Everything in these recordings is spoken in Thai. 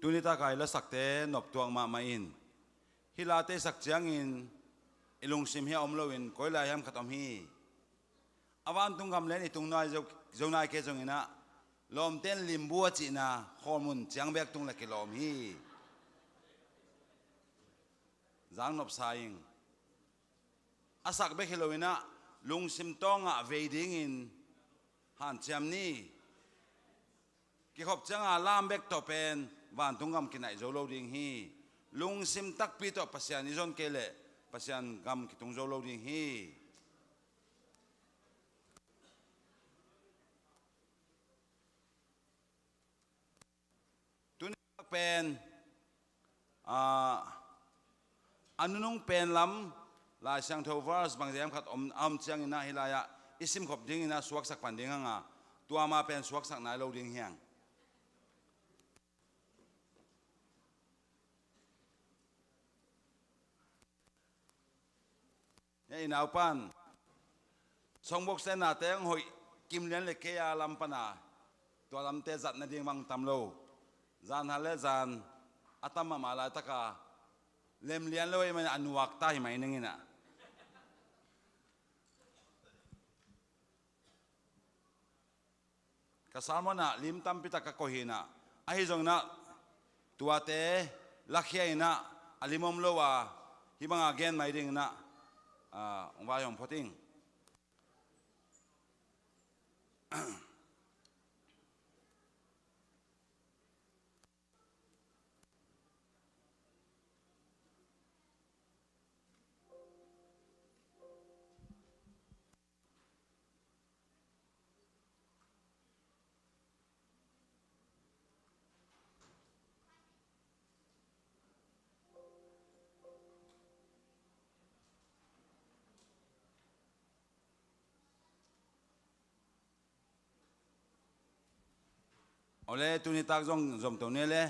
tunita kai la sakte nop tuang ma in hilate sak chiang in ilung sim hi omloin koila yam khatom hi awan tungam len itung nai zo nai ke zongina lom ten limbu chi na hormun chiang bek tung la kilom hi zang nop saing asak be hilowina lung sim tonga veiding in han chiam ni ki khop changa lam bek to pen van tungam kinai zo lo ding hi lung sim tak pi to pasian izon kele pasian gam ki tung zo lo ding hi tun pen anunung pen lam la sang tho vers bang jam khat om chiang ina hilaya isim khop ding ina suak sak pan ding anga tua ma pen suak sak nai lo ding hiang ye nau pan song bok sen na teng hoi kim len le ke ya lam pana tua lam te zat na ding bang tam lo zan hale zan atama mala taka lem lian lo man anuak ta hi mai ningina kasalmona lim tam pita ka kohina ahi jongna tuate lakhiaina alimom lowa hibanga gen mai ding na wa yong photing ole tuni tak jong zom to ne le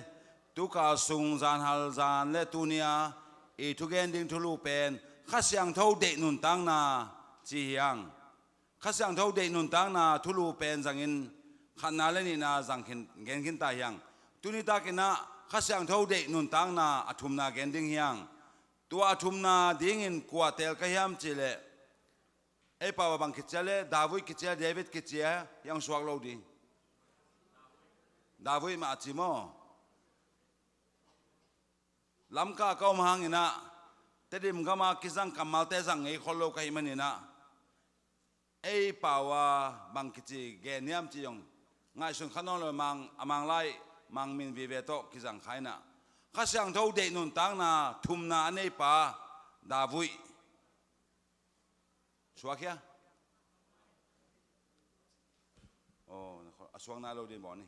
tu ka sung zan hal zan le tunia e thu gen ding thulu pen khasyang tho de nun tang na chi yang khasyang tho de nun tang na thulu pen jangin khana le ni na jangkin gen kin ta yang tuni takina khasyang tho de nun tang na athum na gen ding yang tu athum na ding in kwa tel ka yam chile e pa bang kichale david kichale david kichia yang suak lo ding David ma chimo lamka kaum hangina tedim gama kisang kamal te sang ei kholo kai manina ei pawa bangkichi geniam chiong ngai sun khanon lo mang amang lai mang min vive to kisang khaina khasyang tho de nun tang na thumna anei pa David suakia oh aswang na lo din bo ni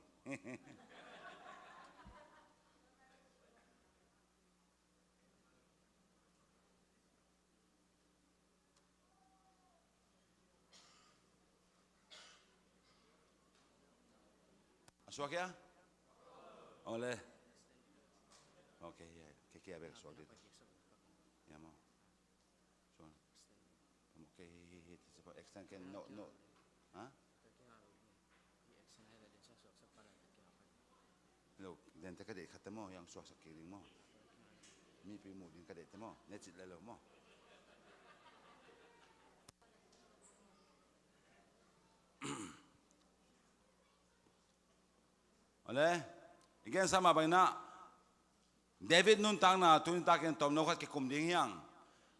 Suak ya? Oleh. Oke ya, kiki abek suak itu. Ya mau. Suak. Oke, sebab extend kan no. Hah? Lo, dan tak ada kata mo yang suak sakiring mo. Mi pi mo din kada mo, necit lelo mo. Oleh, igen sama baina David nun tang na tuni takin tom no khat ke kum ding yang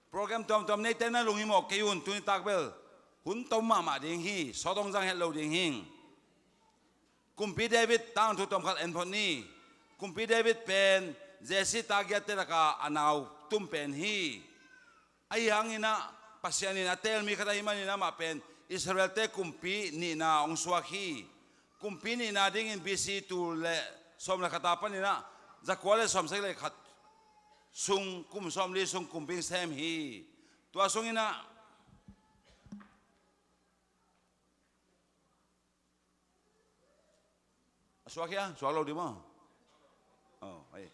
program tom nei ten na lungi mo ke yun tuni tak bel hun tom ma ding hi sodong jang hello ding hing kumpi David tang thu tom khat en phon ni kumpi David pen jesi tagyat te ka anaw tum pen hi ai hangina pasianin atel mi khata himanina ma pen Israel te kumpi ni na ong swak hi kumpini na ding in BC tu le som la katapan ina zakwale som se le khat sung kum som li sung kumping sem hi tua sung ina suakia sualo di mo oh ai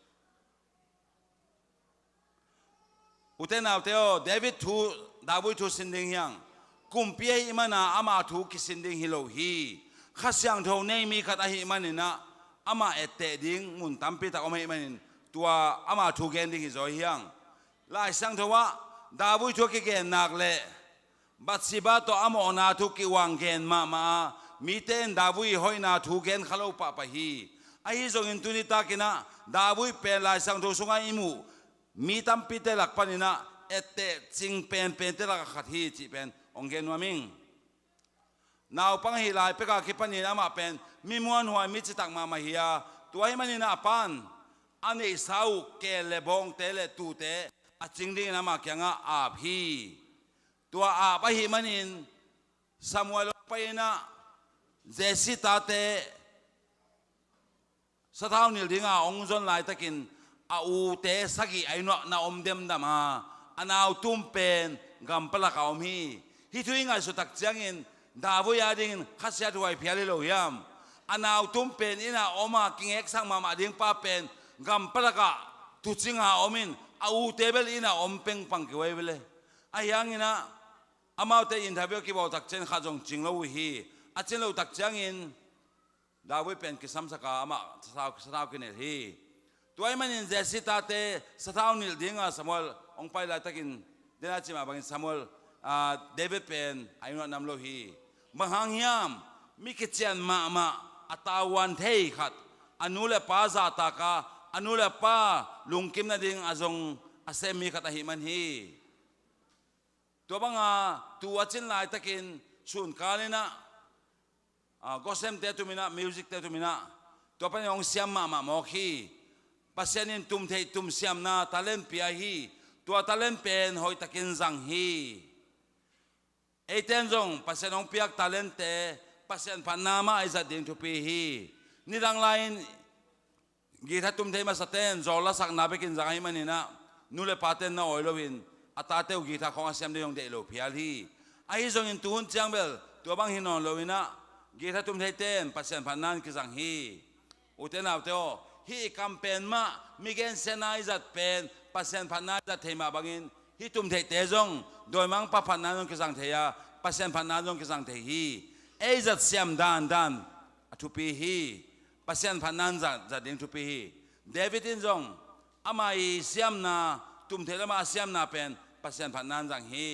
uten teo David thu David thu sinding yang kumpi imana ama thu kisinding hilo hi khasyang tho nei mi khat ahi manina อามาเอเตดิ้งมุนตั้มปีตักอไม่มันตัวอามาถูกเกณฑ์ดิ้งจอยเฮียงลายสังเทว่าดาวุยถูกเกณฑ์นักเละบัดสิบาตัวอามอนาถูกกิวังเกณฑ์มามีเต้นดาวุยหอยนาถูกเกณฑ์ขลุ่ปะปะฮีไอ้จงอินตุนิตากินะดาวุยเป็นลายสังทุสุงอิมูมีตั้มปีเตลักปนินะเอเตจิงเป็นเตลักขัดฮีจีเป็นองเกณฑ์วามิงนาวปังฮิลายเปกาคิปนินะมาเป็นมีมวนหัวมิจิตักมาเฮียตัวให้มันนะปันอันนี้สาวเกลบงเตเลตูเตอจิงดิ้งนะมาเกียงอาพีตัวอาไปฮิมันินสมัยลไปนะเจสิตาเตสถาวนิลดิ้งองจนลายตะกินอาอูเตสกีไอโนนาอมเดมดามาอันเอาตุ้มเป็นกัมปะละกาวมีฮิตุยงาสุตักจังอินดาวุยาดิ้งขัดยาถวายเพียริโลยามอันเอาตุ้มเป็นอินาอมากิงเอกสังมาดิ้งป้าเป็นกัมปะละกาตุจิงหาอมินอาอูเตเบลอินาอมเป็งปังกิไว้เบลอายังอินะอามาเตอินทาเบลกิบเอาตักเจนข้าจงจิงโลวิฮีอาเจนโลตักจังอินดาวุยเป็นกิสัมสกาอามาสาวกินเอฮีตัวไอ้มันอินเจสิตาเตสถาวนิลดิ้งสมัยองไปลายตะกินเดน่าจิมาบังสมัยเดวิดเป็นไอ้นวดนำโลหีบางหยามมีกิจการมาอัตาวันเทยขัดอนุเลป้าซาตากาอนุเลป้าลุงกิมนาดิงอาจงอาเซมีขัดหิมันฮีตัวบางตัวจินลายตะกินสุนกาลินะก็เซมเตตุมินะมิวสิกเตตุมินะตัวเป็นองเสียมมาโมคีปัสยานินตุมเทตุมเสียมนาตาเลนเปียฮีตัวตาเลนเป็นหอยตะกินจังฮีเอเทนจงปัสยานองเปียกตาเลนเตปัสยานพันนามาไอจัดดิ่งทุปีฮีนี่ดังไลน์กีทัตุมเทมาสเตนจอลสักนาไปกินจังฮีมันนี่นะนูเลปาเตนนาโอยโลวินอัตาเตวกีทักของอาเซียมเดียงเดโลพิอาลีไอจงอินตุนจังเบลตัวบางฮินอนโลวินะกีทัตุมเทเตนปัสยานพันนานกิจังฮีอุเทนเอาเตโอฮีคัมเปญมามีเกณฑ์เซนไอจัดเป็นปัสยานพันนานจัดเทมาบางินฮีตุมเทเตจงโดยมังปะพันนานกิจังเทียปัสยานพันนานกิจังเทฮีเอจัดเสียมดานทุปีฮีปัสยานพันนานจัดดิ่งทุปีฮีเดวิดินจงอามาอีเสียมนาตุมเทละมาเสียมนาเป็นปัสยานพันนานจังฮี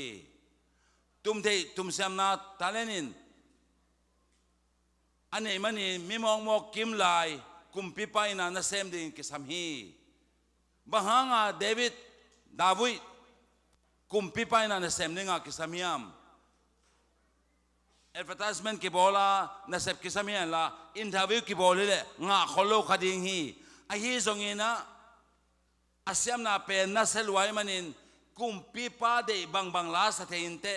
ตุมเสียมนาตาเลนินอันนี้มันนี่มีมองมอกกิมลายกุมปีไปนาเซมดิ่งกิสัมฮีบางงาเดวิดดาวิดกุมปีไปนาเซมดิ่งกิสัมยามadvertisement ki bola na sep ki samian la interview ki bolile nga kholo khading hi a hi zongina asyam na pen na selwai manin kumpi pa de bang la sa theinte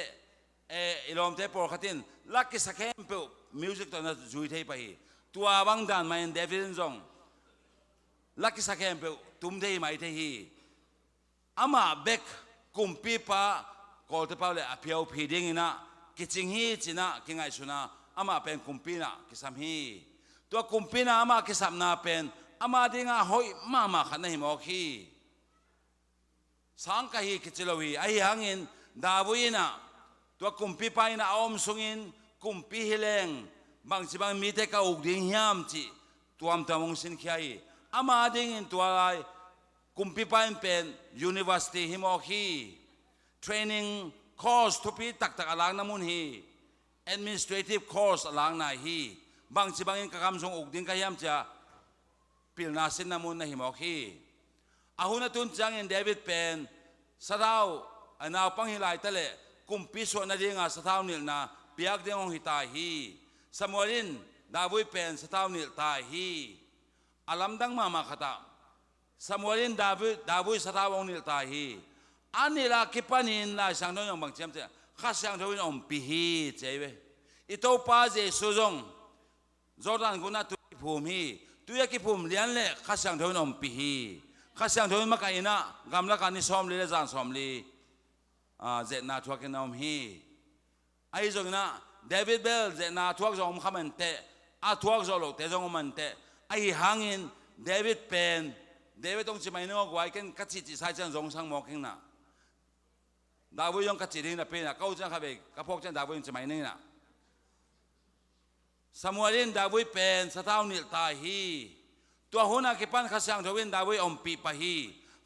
ilom te por khatin la ki sakhem pe music to na zui thei pa hi tua bang dan main david zong la ki sakhem pe tum dei mai the hi ama bek kumpi pa kol te pa le apiau phiding ina kiching hi china kingai suna ama pen kumpina kisam hi to kumpina ama kisam na pen ama dinga hoi mama khana hi mo khi sang ka hi kichilowi ai hangin dabuina to kumpi paina om sungin kumpi hileng bang sibang mite ka ugding hiam chi tuam tamong sin khiai ama dingin tualai kumpi pain pen university hi mo khi training course tupi tak alang namun hi administrative course alang na hi bang sibangin kakam song ugding kayam cha pilnasin namun na himok hi ahuna tun changin david pen sadaw anaw panghilay tale kumpiso na dinga sa taw nil na piag dingong hita hi samuelin daboy pen sa taw nil ta hi alam dang mama kata samuelin daboy sa tawong nil ta hi anila kipanin la sang no yung bangchem te khasang thawin om pihi cheibe ito pa je suzong jordan guna tu phum hi tuya ki phum lian le khasang thawin om pihi khasang thawin makaina gamla kani som le jan som li je na thuakin om hi ai jong na david bell je na thuak jong khamen te a thuak jolo te jong man te ai hangin david pen david ong chimai no gwai ken kachi chi sai chan jong sang moking naดาวยังกัดจีริงนะเป็นนะเขาจะขับไปกับพวกเจ้าดาวยังจะไม่เนี่ยนะ สมัยนี้ดาวิดเป็นสถาวนิลตาฮี ตัวหัวหน้ากิปันข้าเสียงทวินดาวิอมปีปะฮี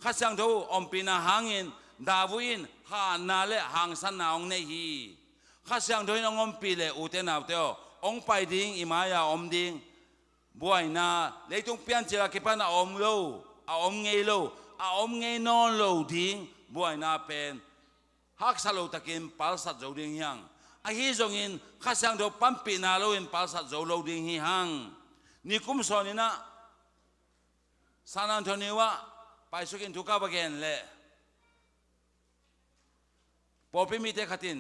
ข้าเสียงทวอมปีนาหางินดาวินหานาเลหางสันนาองเนฮีข้าเสียงทวินอมปีเลอุเตนาวเตอองไปดิ้งอิมายาอมดิ้งบัวนาเลยต้องเปลี่ยนเจรากิปันอมโลอมเงโลอมเงนอนโลดิ้งบัวนาเป็นฮักสโลตะกินปัลสัตโจดิ้งยังอาฮิจงอินข้าเสียงทวปั๊มปีนาโลอินปัลสัตโจโลดิ้งฮีฮังนี่คุมสอนินะซานอันโทนิวะไปสุกินทุกข์บางแห่งเลยพอพิมิเตขัดิน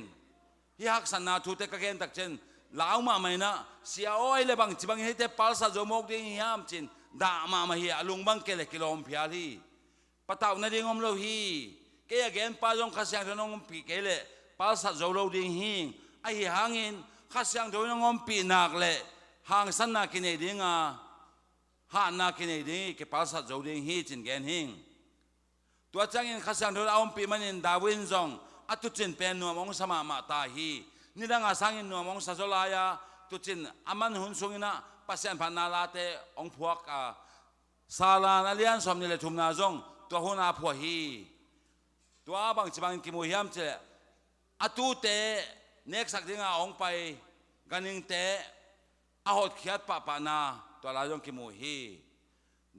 ฮิฮักสันนาทุเตกะเกนตักเชนลาวมาไม่นะเสียอ้อยเลยบางจีบางเฮเตปัลซาโจมกดิ้งยามจินด่ามาเฮียลุงบังเกลกิโลมพิอาลีปะตาวนาดิ้งอมโลฮีเกยเกนปาจงข้าเสียงทนงปีเกลปัลซาโจโลดิ้งฮิงไอฮิฮังอินข้าเสียงทนงปีนักเลยหางสันนากินเอดิ้งหานาคินเอดีเก็บภาษาโจดิงฮีจินแกนหิงตัวจังอินข้าสังทรอมปีมันอินดาวินซองอัตุจินเป็นนัวมองสมามาตาฮีนี่ดังอาสังอินนัวมองสัจลายาตุจินอามันหุนซุงอินะปัสยันพันนาลาเตองพวกซาลานาเลียนสมนิเลทุมนาซองตัวหุนาพวฮีตัวบางจิบังกิมุฮิมเจอัตุเตเน็กสักดิ้งองไปกันนิงเตอาหดขียดปะปานาตัวลายงกิมูฮี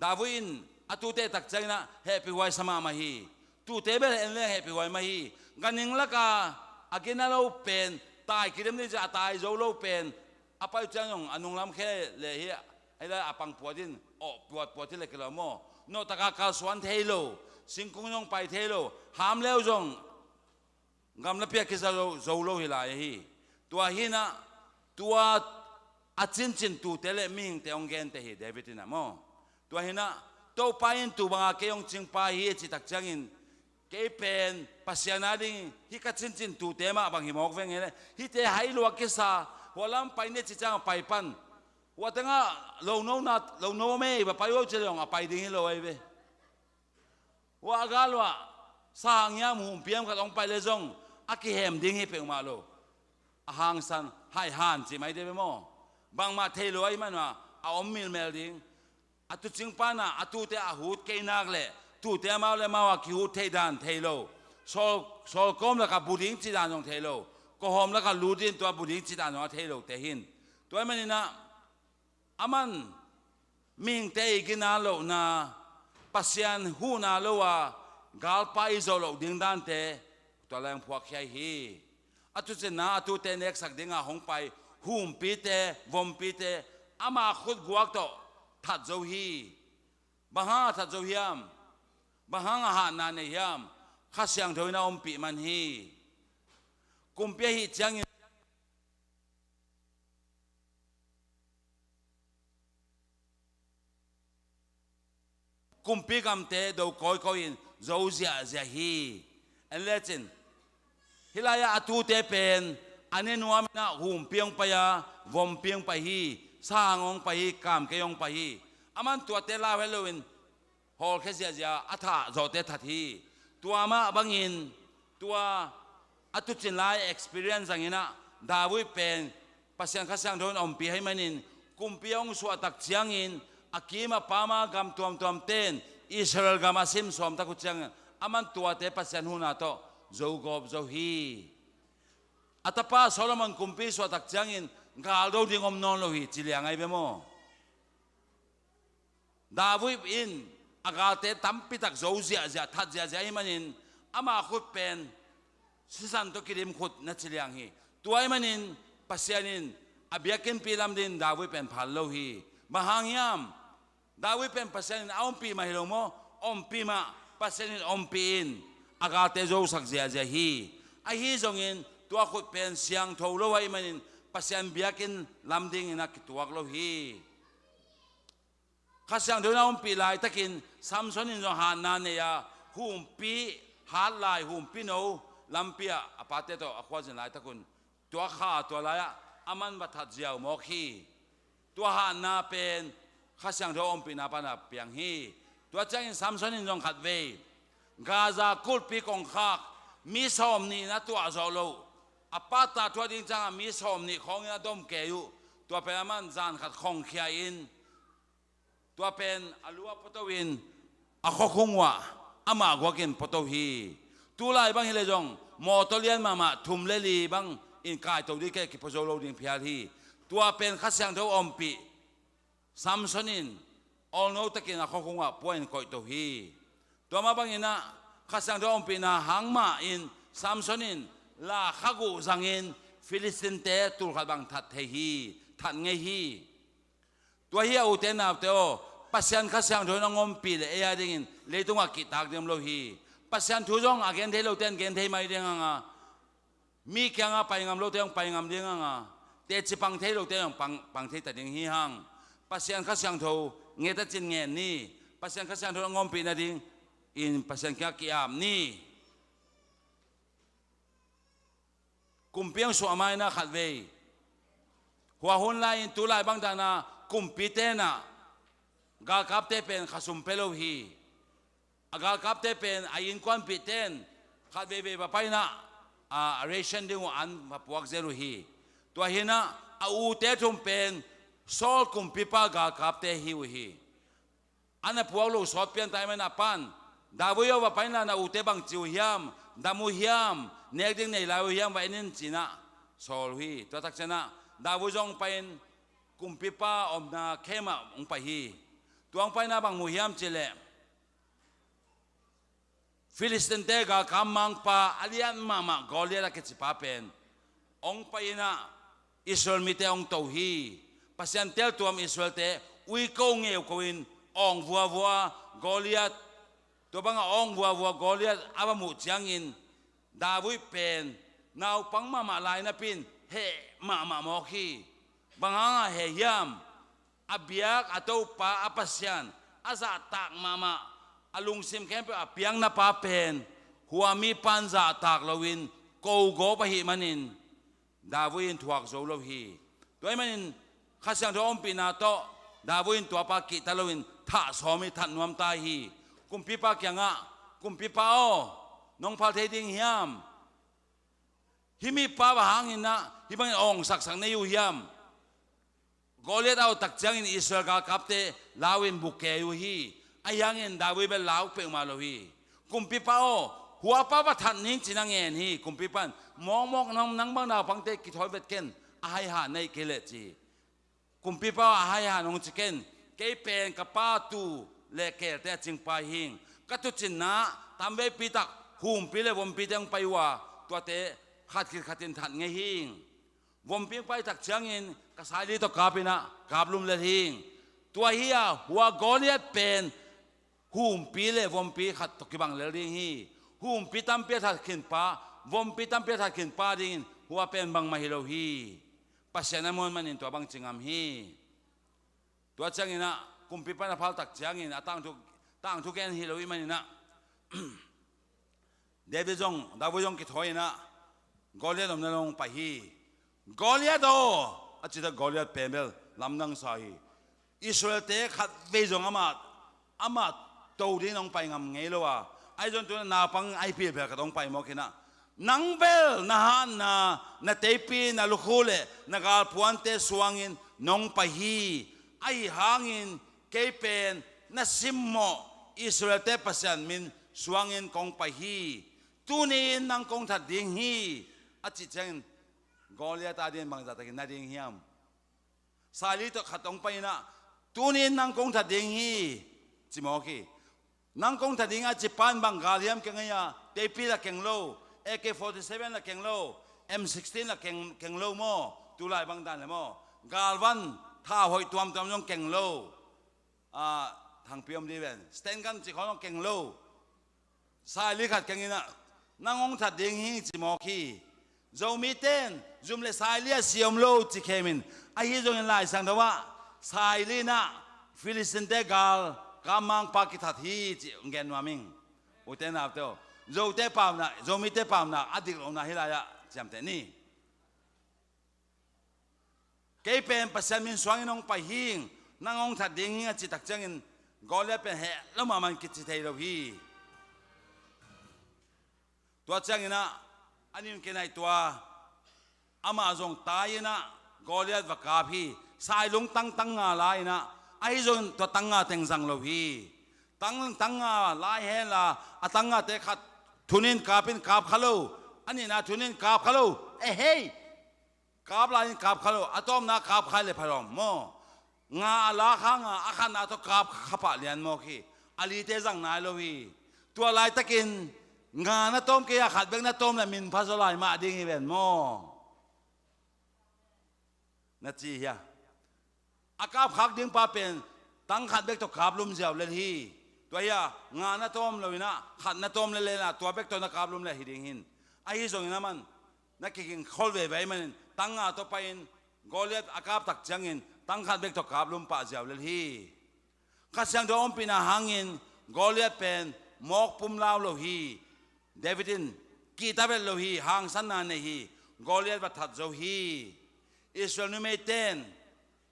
ดาวินอตูเตตักใจนะเฮปิไวสมามาฮีตูเตเบลเอ็นเลเฮปิไวมาฮีกันนิงละกาอากินาโลเป็นตายกิเลมนี่จะตายโจโลเป็นอภัยจังยงอนุงลำแค่เลยเฮียไอ้ละอปังปวดินโอปวดที่เล็กละโมโนตะกาคาสวนเทโลสิงคุงยงไปเทโลหามเลวจงกำลังเพียกิซาโลโจโลฮิลาฮีตัวฮีนะตัวอาจินจินตูเตเลมิงเตองเกนเตฮีเดวิตินะโมตัวเห็นนะตัวไปอินตูบางอาเกยองจิงไปฮีจิตักจังอินเกยเป็นปัสยานาดิงฮิกัจินจินตูเตมาบางหิมอกเวงเงฮิเตไฮลัวกิสาหัวลำไปเนี่ยจิจังไปปันหัวตั้งอ่ะเราโน่นัดเราโน่ไม่แบบไปว่าจะลองไปดิ้งฮิโลไอเวหัวกาลวะสร้างยามหุ่มเพียงกับลงไปเลยจงอากิเฮมดิ้งฮิเปียงมาโลหางสันให้หันจิไม่ได้ไปโมบางมาเทลอยมันว่าเอาอมมิลเมลดิ้งอตุจิงปานะอตุเตอหูดเกนักเล่ตุเตมาเลมาว่าคิวเทดันเทโลโซลกอมแล้วก็บุดิงจิดานของเทโลก็หอมแล้วก็ลูดินตัวบุดิงจิดานของเทโลเตหินตัวมันนี่นะอามันมิงเตกินาโลนะปัสยันหูนาโลว่ากาลปายโซโลดิ้งดันเตตัวแรงพวกใหญ่ฮีอตุจินะอตุเตเน็กสักดิ้งหงไปหุ่มปีเตวมปีเตอามาขุดกวกโตทัดโจฮีบางฮาทัดโจฮิมบางฮาอาหารนานเฮียมข้าเสียงถอยนาอมปีมันฮีกุมเปียฮิจังกุมปีกำเตดูคอยคอยนโจเซียเซียฮีอันเลจินฮิลายาอตูเตเป็นอันนี้นัวมันนะหุ่มเปียงไปยาวมเปียงไปฮีสร้างองไปฮีกามเกยองไปฮีอามันตัวเตลาเวลวินฮอลเคเซียเซียอัฐะโจเตทัดฮีตัวมาบังอินตัวอัตุจินไล experience อย่างนี้นะดาวิเป็นปัสยังข้าสังโดนอมปีให้มันอินกุมเปียงสวดตักเชียงอินอากีมาปามากำตัวมเต้นอิสราเอลกำมาซิมสวมตะกุเชียงอามันตัวเตปัสยังหูนาโตโจกอบโจฮีอัตป้าโซโลมอนกุมปีสวดตักจังอินกาลโดดิ้งอมนอนโลหิจิเลียงไงเบโมดาวิบอินอากาเตตัมปิตักโจเซียเซียทัดเซียเซียอิมันอินอามาขุดเป็นสิสันตุกิริมขุดนัดจิเลียงฮีตัวอิมันอินปัสยานินอเบียกินปีลำดินดาวิเป็นพันโลหิมหางยามดาวิเป็นปัสยานินอมปีมาฮิโลโมอมปีมาปัสยานินอมปีอินอากาเตโจสักเซียเซียฮีไอฮีจงอินตัวขุดเป็นเสียงทูโลไว้มันปัสยันเบียกินลำดิ่งนักตัวกโลฮีข้าเสียงเดินเอาปีลายตะกินซัมซอนินจงหานาเนียหุ่มปีหาลายหุ่มปีโนลำเปียอปาเตโตอควาจินลายตะกุนตัวข้าตัวลายอามันบัทัดเจียวมอคีตัวหานาเป็นข้าเสียงเดินเอาปีนาปนาเปียงฮีตัวจังซัมซอนินจงขัดเวกาซาคุลปีกองข้ามีสอมนี่นะตัวจอโลอปาตาตัวดิ้งจังมีสอมนี่ของยาดมเกยุตัวเป็นมันจานขัดของเขียอินตั ตัวเป็นอลัวปตวินอโคคงวะอามากวกินปตวีตัวลายบางฮิเลจงมอตเลียนมาทุมเลลีบางอินกายตัวดีแก่กิปโซโลดิงพิอาทีตัวเป็นขัดสังเทออมปีซัมซอนินออลโนตะกินอโคคงวะป่วยคอยตัวฮีตัวมาบางอินะขัดสังเทออมปีนะหางมาอินซัมซอนินลาขกุสังอินฟิลิสตินเตตุลขัดบางทัดเทฮีทัดเงฮีตัวเฮียอุเทนนาเตโอปัสยันขัดสังเทอนงอมปีเลยเอดิงินเลยตุงอากิตากเดียมโลฮีปัสยันทุจงอาเกนเทโลเทนเกนเทไม่เดียงอ่ะมีแค่งาไปงามโลเทงไปงามเดียงอ่ะเตจิปังเทโลเทงปังเทตัดยังฮีฮังปัสยันขัดสังเทอเงตัดจินเงนี่ปัสยันขัดสังเทองอมปีนาดิงอินปัสยันแค่กิอามนี่กุมเปียงสวามัยนะขัดเวหัวหุ่นลายตุลายบางดานะกุมปีเตนะกากับเตเป็นขสุมเปโลฮีกากับเตเป็นอายินควันปีเตนขัดเวบไปนะเรชันดิ้งอันพวกเซรุฮีตัวเห็นนะอูเตทุมเป็นโซลกุมปีปากากับเตฮิวฮีอันนั้นพวกลูกสอบเปลี่ยนไตมันนับปันดาวโยว่าไปนะอูเตบังจิวฮิมดามุฮิมเนกดิ้งในลาวฮิมไว้นินจีนะโซลฮีตัวทักษณะดาวจงเป็นกุมปีปาอมนาเข้มองไปฮีตัวไปนะบังมุฮิมเจเลฟิลิสตินเตกาคำมังปาอเลียนมากอเลียนกิจปาเป็นองไปนะอิสราเอลมีแต่องโตฮีปัสยันเตลตัวอิสราเอลเตอุยโกงเอวกวินองวัวกอเลียตตัวบังองวัวกอเลียตอาบมุจยังอินดาวิเป็นนาวปังมาลายนะปินเฮมาโมคีบางฮะเฮียมอาเบียกอัตโตปาอปัสยันอาซาตักมาอลุงซิมแคมเปอเปียงนาปาเป็นหัวมีปันซาตักลวินโกโกปะหิมันินดาวินทวักโซโลฮีตัวมันินข้าศึกที่อมปีนาโตดาวินตัวปากิตาลวินท่าสอมิทันนวมตาฮีกุมพิปาเกียงะกุมพิปาโอน้องพาเทดิงฮิมฮิมีปาบะหังอินนะฮิบังองสักในยูฮิมกอเลียดเอาตักจังอินอิสราเอลกับเตลาวินบุกเกยูฮีอายังอินดาวิเบลลาวเปิงมาโลฮีกุมพิปาโอหัวป้าประทันนิ่งจีนังเงินฮีกุมพิปันมองน้องนังบางดาวพังเตกิทอยเบ็ดเกนอาให้หาในเกเลจีกุมพิปาอาให้หาน้องจิเกนเกยเป็นกับป้าตูเลเกลแต่จิงไปหิงกัตุจินนะทำเวปีตักหุ่มปีเลวมปีจังไปว่าตัวเตขัดทันไงหิงวมปีไปตักเชียงอินกษายลีตกาปินะกาบลุมเลหิงตัวเฮียหัวกอเลียดเป็นหุ่มปีเลวมปีขัดตกิบังเลหิงฮีหุ่มปีตั้มเปียทัดขินป้าวมปีตั้มเปียทัดขินป้าดิ่งหัวเป็นบังมาฮิโลฮีปัสยานมนมันอินตัวบังจิงามฮีตัวจังอินะกุมปีปันพาตักจังอินะตั้งทุกแกนฮิโลฮีมันอินะเดวิจงดาวจงกิทอยนะกอเลียดอมนลงไปฮีกอเลียดโออาจจะกอเลียดเป็นเบลลำนังสายอิสราเอลเตะขัดเวจงอามาตัวที่น้องไปงามไงล่ะวะไอ้จนตัวนาปังไอพีเบลก็ต้องไปมอกินะนังเบลนะฮะนาเตปีนาลูกคู่เลยนักการพวนเตสวงอินน้องไปฮีไอหางอินเกยเป็นนาซิมโมอิสราเอลเตะปัสยันมินสวงอินกองไปฮีตูนี้นังกองทัดดิ่งฮีอาจิตจังกอเลียตาเดียนบางจัตกินนาดิ่งฮิมสายลิตขัดองไปนะตูนี้นังกองทัดดิ่งฮีจิมอกีนังกงทัดดิ่งอาจิปันบางกาเลียมเก่งยาเตปีละเก่งโลAK-47 ละเก่งโล M16 ละเก่งโลโมตุลายบางดันเลยโมกาลวันท่าหอยตัวมยองเก่งโลทางเปียมดีเป็นสเตนกันจิเขาต้องเก่งโลสายลิขัดเก่งนะนังกงทัดดิ่งฮีจิมอกีZomi ten zoom le sài lia siom lo chỉ kemin ai hi zong lai sang đó wa sài li na Philippines te gal kamang pakithat hi chỉ ngen wa ming uten ap to zo te pam na Zomi te pam na adik lo na hilaya jam te ni cái pen pasan min swang nong pa hing nangong that ding hi chi tak changin gole pen he lo ma man kit chi thei lo hi tua changina anin kenai tua amazon tayina goliat vakaphi sai lung tang nga laina ไอ้จงตัวตั้งงาเต็งสังโลฮีตั้งงาลายเฮล่ะตั้งงาเตะขัดทุนินกาเป็นกาบขลุ่อันนี้นะทุนินกาบขลุ่เฮ้ยกาบลายกาบขลุ่อะตอมนะกาบใครเลยพะรอมโมงาลาข้างอาขันอาตกาบขปะเลียนโมกีอลีเตจังนายโลฮีตัวลายตะกินงานะต้มเกียขัดเบงนะต้มนะมินพัสลายมาดิ้งอีเวนโมนัดจีเฮียอากาบขักดิ้งปาเป็นตั้งขัดเบกตกขาบลุมเจียวเลยฮีตัวเฮียงานะต้มเลยนะขัดนะต้มเลยนะตัวเบกตัวนักขาบลุมเลยฮีดิ้งหินไอ้ส่งนะมันนักกินขอลเวไว้มันตั้งงาตัวไปอินกอเลียดอากาบตักจังอินตั้งขัดเบกตกขาบลุมป่าเจียวเลยฮีข้าเสียงตัวอมปีน่าหางอินกอเลียดเป็นหมอกปุ่มลาวโลฮีเดวิดินกีตาเบลโลฮีหางสันนานเนฮีกอเลียดบัดทัดโจฮีอิสราเอลนุเมเตน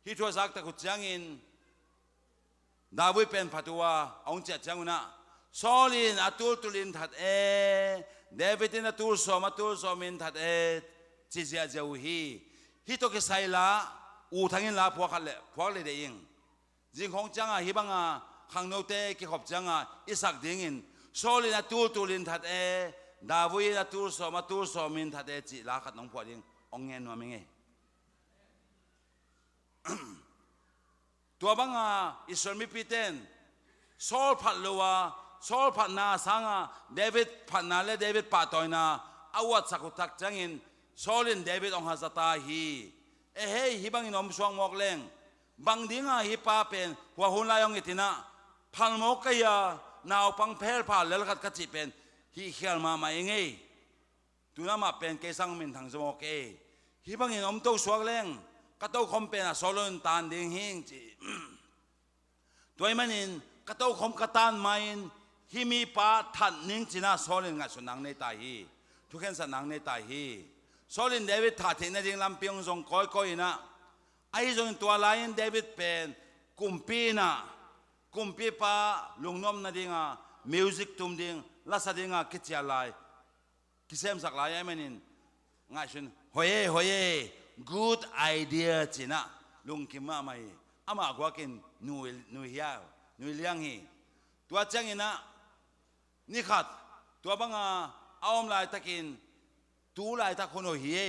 ฮิทัวซักตะกุจังอินดาวิดเป็นพัตัวองเจจังอุนะซอลินอัตุลตุลินทัดเดวิดินอัตุลโซมินทัดจิเจียเจวฮีฮิโตกิไซลาอูทังอินลาพวกเลยเดียงจิงของจังฮิบังขังโนเตกิขบจังอิสักดิ่งอินซอลินอัตุลตุลินทัดดาวิดอัตุลโซมินทัดจิลาขัดน้องพวกดิ่งองเงินว่าไม่ไงตัวบังอิสราเอลมีพิเตนซอลพัดลัวซอลพัดนาสังเดวิดพัดนาและเดวิดปาตอยนาอวัดสักุตักจังอินซอลินเดวิดองฮาซาตาฮีเฮ้ยฮิบังอินอมสวงมอกเลงบังดิ้งฮิปาเป็นหัวหุ่นลายองอิตินะพันโมกยานาวปังเพลผ่านแล้วกัดกัดจิเป็นฮิเขียลมาเองไงตัวนั้นมาเป็นเกสังมินทางสมอกฮิบังอินอมโตสวงเลงกระโตคอมเป็นโซลนตานดิ่งหิงจีตัวมันอินกระโตคอมกระตานมาอินฮิมีปาทันนิ่งจีน่าโซลินงัดสุนังในตาฮีทุกคนสนังในตาฮีโซลินเดวิดทัดเห็นในดิ่งลำเปียงทรงก้อยนะไอ้ทรงตัวลายนเดวิดเป็นกุมปีนะกุมปีปาลุงน้อมนาดิ่งมิวสิกตุ้มดิ่งลักษณะดิ่งกิจยาลายกิเซมสักลายไอ้มันอินง่ายสุนโฮเย่ good idea จีน่ะลุงคิมมาไม่อามากัวกินนูเฮียนูเลี้ยงฮีตัวจังอินะนี่ขัดตัวบังเอาอมลายตะกินตูลายตะคนโอเฮีย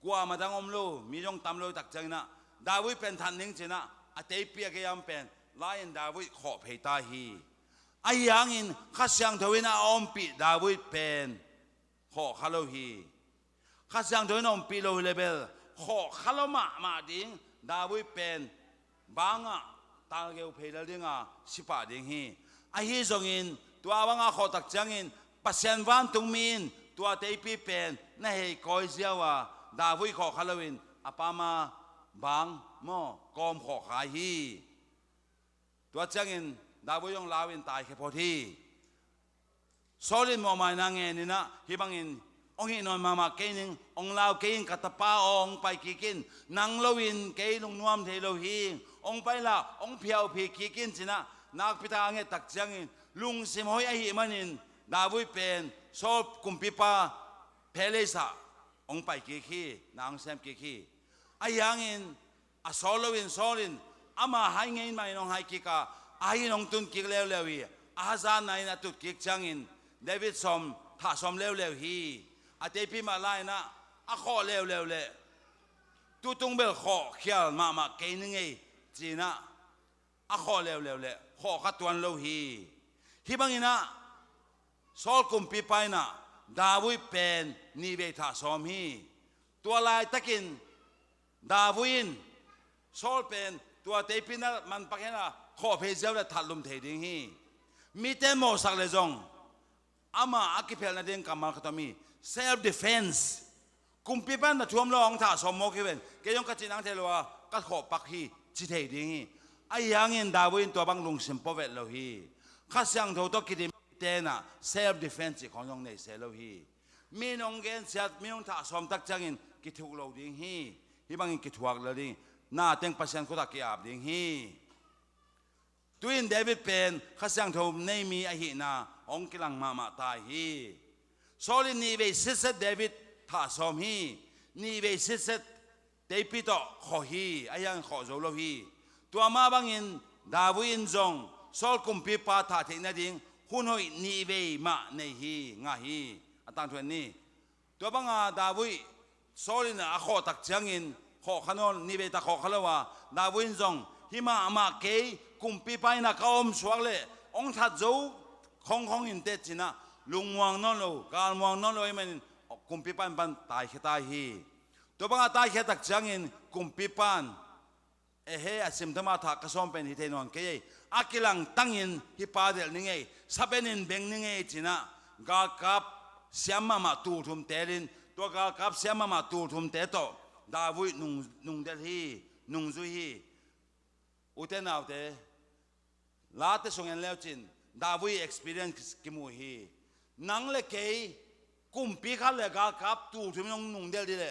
กัวมาดังอมโลมีจงตำโลตักจังอินะดาวิดเป็นทันนิ่งจีน่ะอาเตยเปียกยามเป็นลายดาวิดขอบเหตาฮีไอ้ยังอินข้าเสียงทวินะอมปีดาวิดเป็นขอคาโลฮีข้าเสียงทวินะอมปีโลเลเบลขอขลมาดิ้งดาวิดเป็นบางตาเกลเพลดิ้งสิบาดิ้งฮีไอ้ฮีจงอินตัวบางขอตักจังอินปัสยันวันตุงมินตัวเตยปีเป็นนั่นเหตุคอยเสียวดาวิดขอขลวินอาปามาบางโมกอมขอขายฮีตัวจังอินดาวิดยองลาวินตายแค่พอที่โซลินมอมายนางเงินนี่นะฮีบังอินองค์นอนมาเกนิงองลาวเกนิงกัตป้าองไปกินนางลวินเกนงนวมเทโลฮีองไปละองเพียวพีกินสินะนักพิธาเงตักจังอินลุงสิมหอยไอหิมันินดาวิดเป็นโซกุมปิปาเพเลสะองไปกินางเซมกิไอยังอินอโซลวินอามาให้เงินมาน้องให้กิกาไอ้น้องตุนกิกเลวอาซานายนัตุกิกจังอินเดวิดสมถ้าสมเลวฮีอาเตพิมาไลนะอาขอเลวตุตุงเบลขอเขียลมาเกนึงไงจีน่ะอาขอเลวขอขัดตัวนโลฮีที่บางอินะโซลกุมปีไปนะดาวิดเป็นนิเวศสอมฮีตัวลายตะกินดาวินโซลเป็นตัวเตพินะมันปักเห็นนะขอเพเซลและทัดลุมเทดิงฮีมีเตโมสักเลจงอามาอากิเพลนาเดงกามาขตมี self defense กุมปีปันนะท่วมร้องถ้าสมโมกิเวนเกยงกัจจินังเทลวะกัดขอปักฮีจิเทดิงฮีไอ้ยังอินดาวินตัวบังลุงสิมปเวทโลฮีข้าเสียงโทตกิดิเตนะ self defense ของยองในเซโลฮีมีน้องเกนเสียมีน้องถ้าสมตักจังอินกิทุกโลดิงฮีที่บางอินกิทวกโลดิงน่าเต็งปัสยันกุตากิอาบดิงฮีตัวอินเดวิดเป็นข้าเสียงโทในมีไอหินาองกิลังมาตายฮีโซลินีเวสิสเดวิดท่าสมฮีนีเวสิสเดปิโตขอฮีไอยังขอโซโลฮีต ตัวมาบางอินดาวินจงโซลกุมปีปาถาเทนดิ่งหุ่นหอยนีเวมาในฮีงาฮีอัตังทวนนี้ตัวบางอาดาวิโซลินอาขอตักเชียงอินขอขนนนีเวตะขอขลวาดาวินจงหิมาอามาเกยกุมปีไปนักอมสวกเล่องทัดโจของอินเตจินะลุงมวงนนโลการมวงนนโลมันกุมปีปันปันตายขี้ตายฮีตัวบางอาตายขี้ตักเชียงอินกุมปีปันเฮอสิมธรรมะทักกระสมเป็นหิเทนอนเกยอากิลังตั้งอินฮิปาเดลนิงเอสับเป็นอินเบงนิงเอจินะกากับเสียมมาตูทุมเตลินตัวกากับเสียมมาตูทุมเตโตดาวินุงเดลฮีนุงซุฮีอุเทนเอาเตลาเตส่งเงินแล้วจินดาวิ experience กิมูฮีนังเลเกยกุมปีขันเลกากับตูทุมนุงเดลดิเล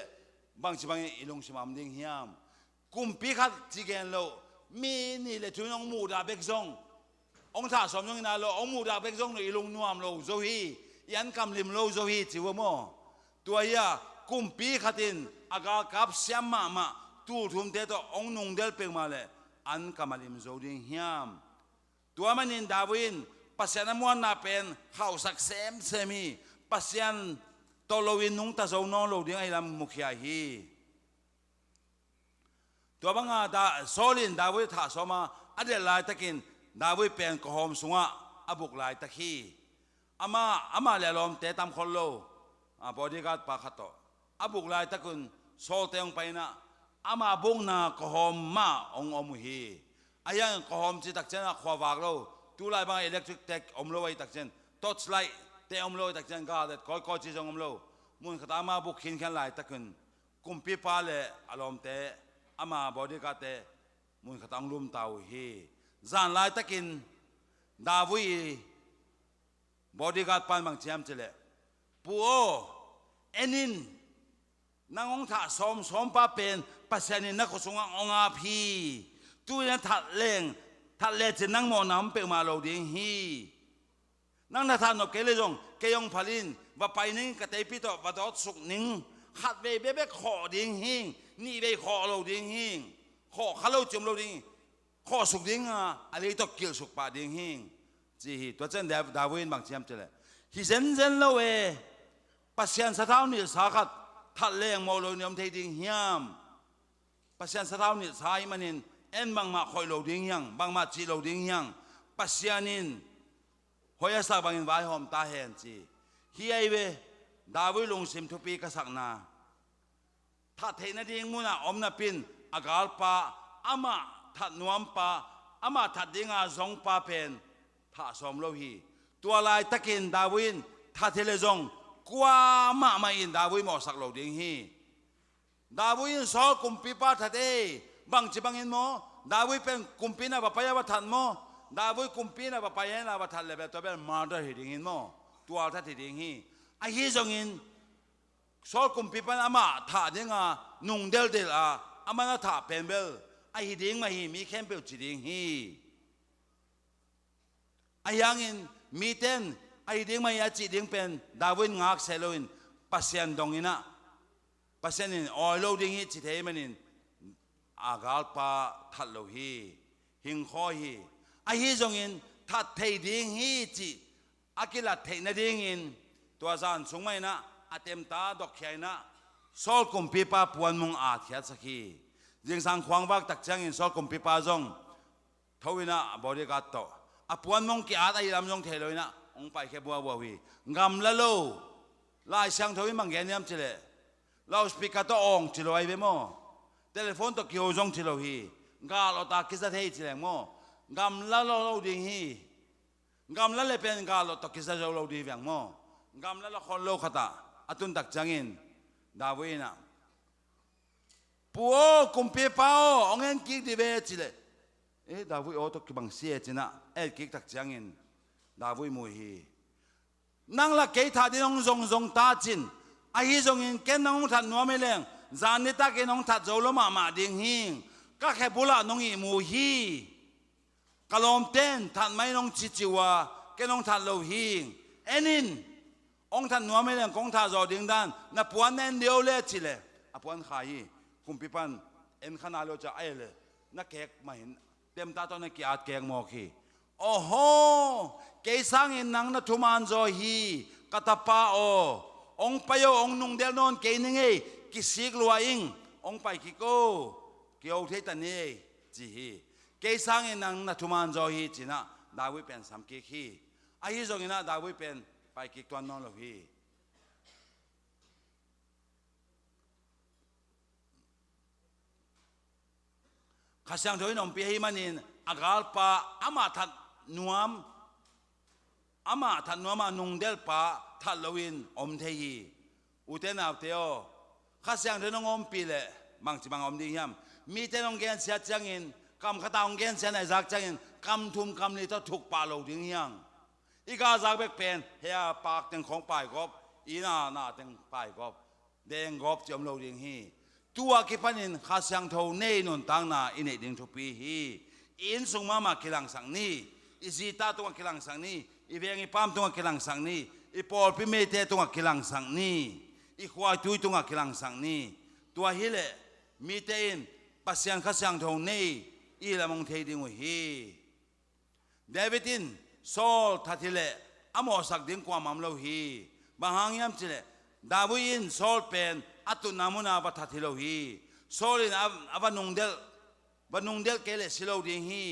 บางสิบางอิลงสิมามดิงฮิามกุมปีขัดจีเกนโลมีนี่เลยทุนองมูดาเบกซงองท่าสมยงนาโลองมูดาเบกซงโลอีลงนัวมโลโซฮียันคำลิมโลโซฮีจิวโมตัวยากุมปีขัดินอากากับเสียมมาตูทุมเตโตองนุงเดลเปกมาเลยอันคำลิมโซดิงฮิมตัวมันนินดาวินปัสยานมวนนาเป็นข้าวสักเซมีปัสยันโตโลวินนุงตาโซนองโลดิงไอลำมุขยาฮีตัวบางอาดาโซลินดาวิท่าสมาอเดลายตะกินดาวิเป็นกหอมสุงะอบุกลายตะคีอามาเลลอมเตตามคนโลบอดี้การ์ดปาขัตโตอบุกลายตะกุนโซเตงไปนะอามาบุงนากหอมมาองอมุฮีอายังกหอมจิตักเจนะขวาวากโลตูไลบางอิเล็กทริกเทคอมโลไว้ตักเจนทอดสไลเตอมโลตักเจนกาเด็ดคอยจิจงอมโลมุนขตามาบุกขินแค่ลายตะกุนกุมปีปาเลอารมณ์เตอามาบอดี้การ์ดเตมุนขตังลุมเตาฮีจานลายตะกินดาวิบอดี้การ์ดปันบางเชียมเจเลปูโอเอ็นินนางองท่าสมป้าเป็นปัสยานินนักสงฆ์องอาพีตัวนั้นทัดเล่จะนั่งมอน้ำเปมาโลดิ้งฮีนั่งนาทานนกเกลยงเกยงพลินว่าไปนิ่งกระเตยพิโตว่าดอดสุกนิ่งขัดเบขอดิ้งหิงนี่เบขอโลดิ้งหิงขอข้าโลจุ่มโลดิ้งขอสุกดิ้งอะไรต้องเกี่ยวสุกป่าดิ้งหิงจีตัวเจนดาวินบางเชียมเจเลยฮิเซนโลเอปัสยันสะท้าวนิสาขัดทัดเลี้ยงโมโลนิยมเทดิ้งฮิมปัสยันสะท้าวนิสายมันินเอ็นบางมาคอยโลดิ้งยังบางมาจีโลดิ้งยังปัสยันินหอยสักบางอินไว้หอมตาเห็นจีฮีไอเวดาวิลงสิมทุปีกษักนาถ้าเทนดิ้งมุนาอมนาปินอากาลปาอามาทัดนวมปาอามาทัดดิ้งอาซงปาเป็นถ้าสมโลฮีตัวลายตะกินดาวินถ้าเทเลซงกว่ามาอินดาวิมอสักโลดิ้งฮีดาวินสอกุมปีปาทัดเอบางจิบังอินโมดาวิเป็นกุมปีนาบปายาวัฒนโมดาวิกุมปีนาบปายานาวัฒนเลเบตัวเป็นมาดาฮิดิ้งอินโมตัวทัดฮิดิ้งฮีไอฮีซงอินสอกุมปีปานอามาถ้าดิ้งนุงเดลอามานาถ้าเป็นเบลไอฮิดิ้งมาฮีมีแคมเปลจิดิ้งฮีไอยังอินมีเต้นไอดิ้งมายาจิดิ้งเป็นดาวินงักเซโลอินปัสยันดงอินะปัสยันอินออยโลดิ้งฮีจิเทมันอินอากาลปาทัดโลฮีหิงคอฮีไอฮีจงอินทัดเทดิ้งฮีจิอากิลัดเทนดิ้งอินตัวจานสงไม่นะอาเต็มตาดอกเขียนะโซลกุมปีปาปวนมุงอาเทียสักฮียิงสังควางวักตักจังอินโซลกุมปีปาจงทวินะบริการโตอาปวนมุงกีอาตไอลำจงเทเลยนะองไปแค่บัววีงำละโลลายช่างทวิมังเงียมเจเลเราสปีกาโตองจิโลไอเบโมเทเลโฟนตกิโอจงจิโลฮีกาลตาคิสเทจิเลโมงำละโลดิ้งฮีงำละเลเป็นกาลตกิสโลดิ้งเวียงโมงำละคนโลขตาอตุนตักจังอินดาวินะปัวกุมปีป้าองเงินกิกดีเบจิเลดาวิโอตกิบังเสียจินะกิกตักจังอินดาวิมุฮีนั่งละเกยทัดน้องจงตาจินไอฮีจงอินเกนน้องทัดนัวไม่เลี้ยงจานนิตาเกน้องทัดโจลมาดิ้งหิงก็แค่บุละน้องอีมูฮีกะลอมเต้นทัดไม่น้องจิวาเกน้องทัดโลหิงเอ็นินองทัดนัวไม่เลี้ยงกองทัดโจดิ้งดันนับวันเอ็นเดียวเล่จิเลอปวันขายกุมพิพันเอ็นขนาดเราจะไอเลยนักเก็กมาเห็น เต็มตาตอนนี้กี่อาจแกงหมอขี้โอ้โหเกยสังอินนังนัทุมานโจฮีกัตปาโอองไปโอองนุงเดลนนเกยนึงเอกิสิกลัวอิงองไปกิโกเกี่ยวเทตันนี่จีฮีเกยสังอินนังนัทุมานโจฮีจีน่ะดาวิเป็นสามกิขี้ไอ้ที่ตรงนี้นะดาวิเป็นไปกิกตัวนนโลฮีข้าเสียงโดยน้องปีให้มันอินอากาลปาอามาทัดนวมอามาทัดนวมนุงเดลปาทัดลวินอมเทียอุเทนเอาเทียวข้าเสียงโดยน้องอมปีเลยบางทีบางอมดียามมีแต่น้องแกนเสียจังอินกำขตาองแกนเสียในจักจังอินกำทุมกำนี้ต้องถูกปาโลดิ้งยังอีกาจักเบกเป็นเฮียปากตึงของปลายกบอีน่าหน้าตึงปลายกบแดงกบจมโลดิ้งฮีตัวกิปันินข้าเสียงโทเนนุนตังนาอินเอดิงทุปีฮีอินสุงมากิลังสังนี้อิซิตาตัวกิลังสังนี้อีเวียงอีปามตัวกิลังสังนี้อีปอลพิเมเตตัวกิลังสังนี้อีควายตุยตัวกิลังสังนี้ตัวฮิเลมีเตอินปัสยังข้าเสียงโทเนอีละมงเทดิงวฮีเดวิดินโซลทัดฮิเลอโมสักดิงความมัมโลฮีบางหางยามจิเลดาวินโซลเป็นอัตุนามุนาบัทัดฮิโลฮีโซลินอวานุงเดลบันุงเดลเกเลสิโลดิงฮี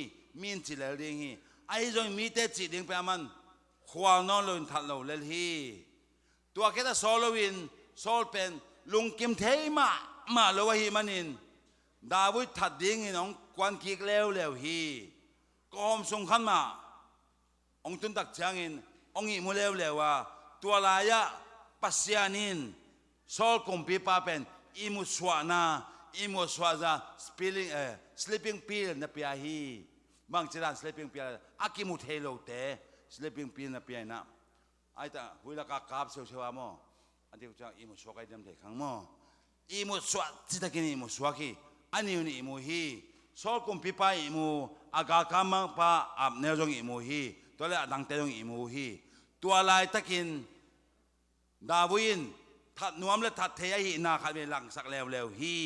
มินจิเลดิงฮีไอ้จงมีเตจิดิงไปมันขวานอนลุนทัดโลเลฮีตัวแค่โซลวินโซลเป็นลุงกิมเทมาโลวฮีมันินดาวิดทัดดิงน้องควันกิกเลวฮีกอมสงขันมาองตุนตักจางอินองอิมุเลวว่าตัวลายะปัสยานินโซลคุมปีปาเป็นอิมุสวานาอิมุสวาซาsleeping pill นับยาฮีบางทีร้าน sleeping pill อากิมุเทโลเต sleeping pill นับยานะไอ้ตาหุยละกากาบเชียวๆมั้งอันที่จะอิมุสวากันดำเด็กขังมั้งอิมุสวาจิตากินอิมุสวากีอันนี้นี่อิมุฮีโซลคุมปีปาอิมุอากาคามังปาอับเนจงอิมุฮีตัวเล็กดังเตจงอิมุฮีตัวลายตะกินดาวินทัดนวมและทัดเทียหีนาขัดเป็นหลังสักแล้วฮี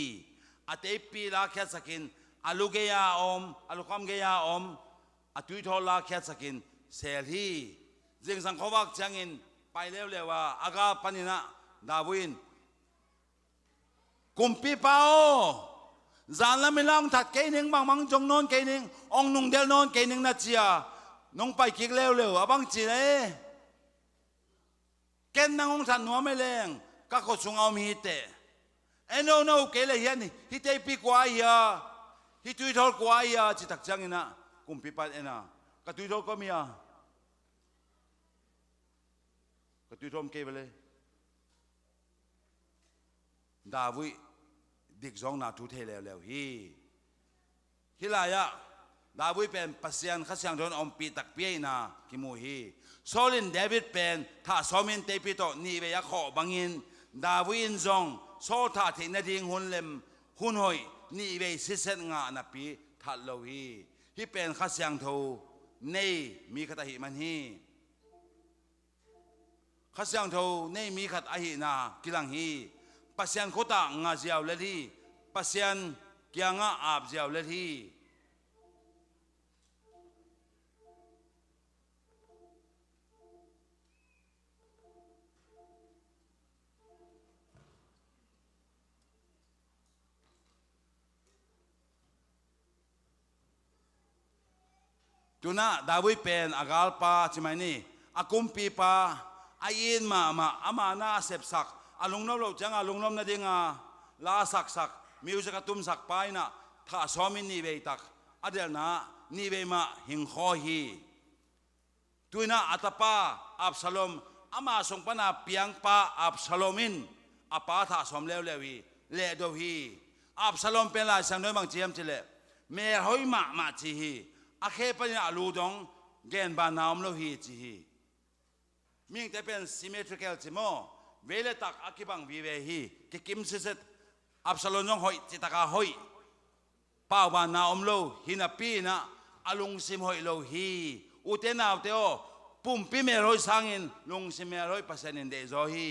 อาเตปีลาแค่สกินอาลูเกียอมอาลูคอมเกียอมอาตุยทอลาแค่สกินเซลฮีจึงสังขวักจังอินไปแล้วว่าอากาปนินะดาวินกุมปีเปาจานละไม่ลองทัดเกนึงบางมังจงนอนเกนึงองนุงเดลนอนเกนึงนาเจียน้องไปกิกแล้วบางจีเลยเกนนางองทัดนัวไม่แรงก็ขดสุงเอามีเตะเอ็นโนเกลเลยนี่ฮิตเตปีกว่าเฮียฮิตุยทอลกว่าเฮียจิตักจังอินะกุมปีปัดเอ็นะก็ตุยทอลก็มีอ่ะก็ตุยทอลเกไปเลยดาวิดิกซองนาทุเทแล้วฮิลายะดาวิเป็นปัสยันข้าเสียงโดนอมปีตักเปียนากิมูฮีโซลินเดวิดเป็นถ้าสมินเตปิโตนี่เบียขอบังอินดาวินซองโซท่าที่นาดิงหุนเล็มหุนหอยนี่เบียสิเซนงานาปีทัดโลฮีที่เป็นข้าเสียงโทนี่มีขัดหิมันฮีข้าเสียงโทนี่มีขัดอหินากิลังฮีปัสยันโคตางาเจียวเลทีปัสยันเกียงอาบเจียวเลทีตัวน่ะดาวิดเป็นอากาลปาใช่ไหมนี่อากุมปีปาอายินมาอามานาเสพสักอาลุงน้ำเราจังอาลุงน้ำนาดิงาลาสักมิวสิกตุมสักไปนะถ้าสอมินนี่เบตักอเดลนะนี่เบมาหิงคอฮีตัวน่ะอัตปาอับสลอมอามาส่งปนาเปียงปาอับสลอมินอาปาถ้าสมเลวฮีเลดฮีอับสลอมเป็นลายสังด้วยบางเจียมจิเลเมรหอยมาจีฮีอาเคปนี่อาลูดงเกนบานามโลฮีจีฮีมิ่งแต่เป็น symmetrical จิโมเวลตักอากิบังวิเวฮีกิกิมซิสอับสลอนงหอยจิตากาหอยป้าวบานามโลฮินาปีนะอาลุงซิมหอยโลฮีอุเทนาวเตโอปุ่มปีเมรอยสังอินลุงซิมเมรอยปัสยันเดโซฮี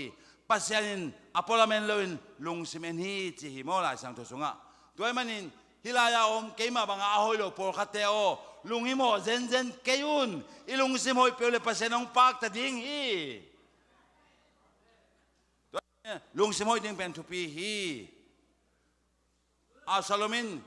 ปัสยันอพอลาเมนโลอินลุงซิมเมนฮีจีฮีโมลายสังทุสุงะตัวมันอินฮิ hilaya keima bang ahoy lo por khateo lungimo zen keyun ilung simoy pele pasenong pak ta ding hi lung simoy ding pen tupi hi Salomin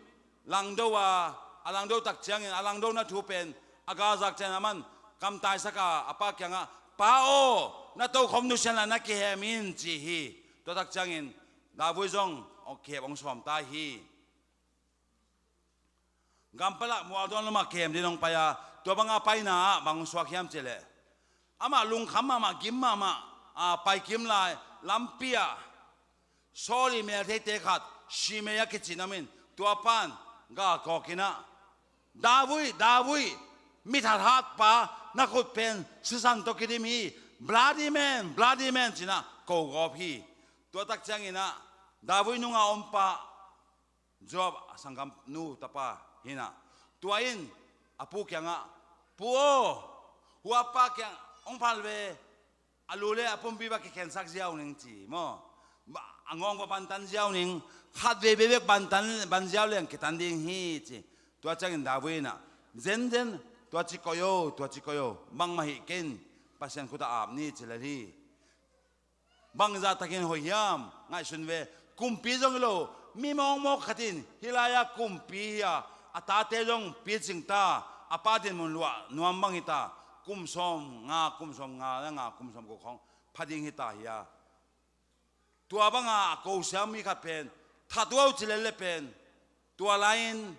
langdo wa alangdo tak chiang alangdo na thu pen agazak chen aman kam tai saka apa kyanga pao na to khom nu sen na ki hemin chi hi to tak changin da vui jong okay bong som ta hi gampala muadon lama kem dinong paya to banga paina bang swakyam chele ama lung kham ma gim ma pai kim lai lampia sorry me te khat shimeya ki chinamin to pan ga kokina davui mi hat pa na khut pen susan to kidimi bloody man china ko gopi to tak changina davui nunga ompa job sangam nu tapa hina tuain apu kyanga puo huapa kyang ongpalwe alule apum biba ki kensak jiao ning chi mo angong pa pantan jiao ning khat ve bebek pantan ban jiao leng kitan ding hi chi to changin davui na zen tua chikoyo bang mahi ken pasien kuta ap ni chilari bang za takin hoyam ngai sunwe kumpi jong lo mi mong mo khatin hilaya kumpi ya atate jong pi chingta apatin mun lua nuam bang ita kumsom nga kumsom ko khong phading hita ya tua banga ko sami kha pen thatuau chilele pen tua lain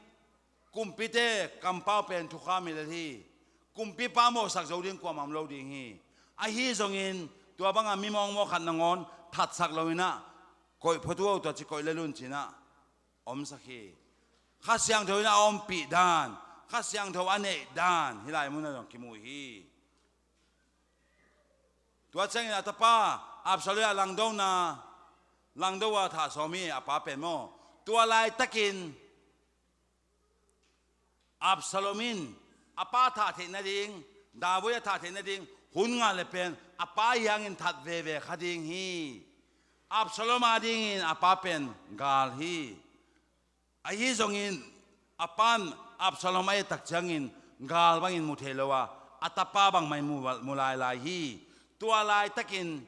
kumpite kampau pen tukha milhi kumpi pamo sak joding kwa mam lo ding hi a hi zongin tua banga mimong mo khan nangon that sak loina koi photuo to chi koi lelun china om sakhi kha siang thoina om pi dan kha siang tho ane dan hilai mun na kimu hi tua changin atapa absolia langdo wa tha somi apa pen mo tua lai takin Absalomin apa tha the na ding Davui tha the na ding hun nga le pen apa yang in that ve khading hi Absalom ading in apa pen gal hi ai zongin apan Absalom ai tak changin gal bangin muthelowa atapa bang mai mulai lai hi tua lai takin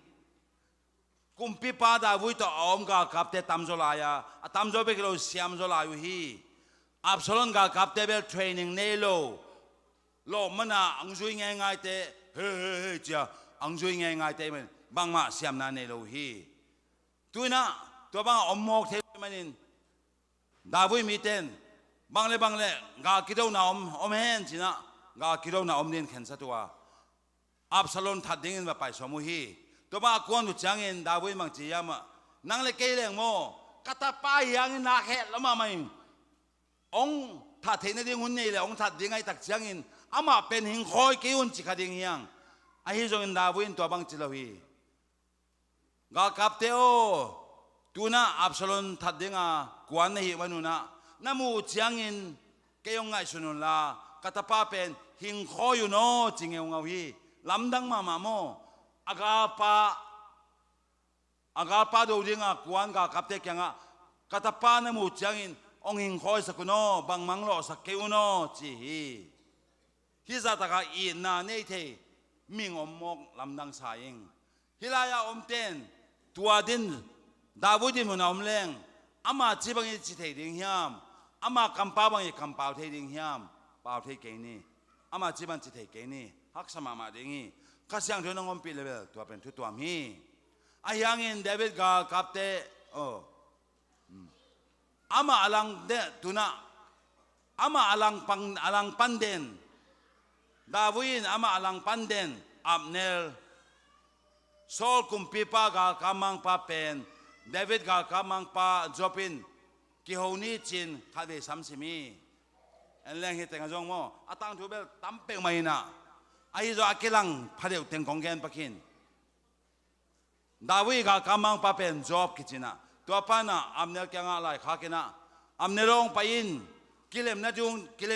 kumpi pa Davui to om gal kapte tamzolaya atamzo be kilo siam zolayu hi Absalom ga kaptebel training nelo lo mana angjui ngai te he cha angjui ngai te men bangma siam na nelo hi tuina to bang ommok the manin Davui miten bangle ga kidau na om hen china ga kidau na om din khen satua Absalom thading ba pai somu hi to ba kon du changin Davui mang chi yama nang le ke leng mo kata pa yang na he lama mai ông thà thế này đi ngôn này là ông thà đi ngay tắc chiang in, ama pen hình khói kêu un chỉ khát đi ngang, ai rồi in Davui in tua bang chỉ lawi, gà cáp teo, tu na Absalom thà đi nga quan này mà nuna, namu chiang in kêu ông ngay sunun la, katapa pen hình khói you no chính ông ngawi, lam dang mà mo, agapa đâu đi nga quan gà cáp te kya nga, katapa namu chiang in ông hình khói sa kuno bang manglo sa keuno chi hi za ta ka i na nei the ming om mok lam dang sa ing hilaya om ten tua din Davui din mun om leng ama chi bang i chi the ding hiam ama kampa bang i kampau the ding hiam pau the ke ni ama chi ban chi the ke ni hak sama ma ding hi ka siang thon om pi level tua pen thu tuam hi ayang in David ga kapte ama alang de tuna ama alang panden Davuin ama alang panden Abner Sol kumpi pa ga kamang pa pen David ga kamang pa Jopin kihoni chin khade samsimi enleng hi tenga jong mo atang thu bel tampeng mai na ai zo akilang phadeu teng konggen pakin Davi ga kamang pa pen Job kichina to pana amne kyanga lai khakena amne rong pain kilem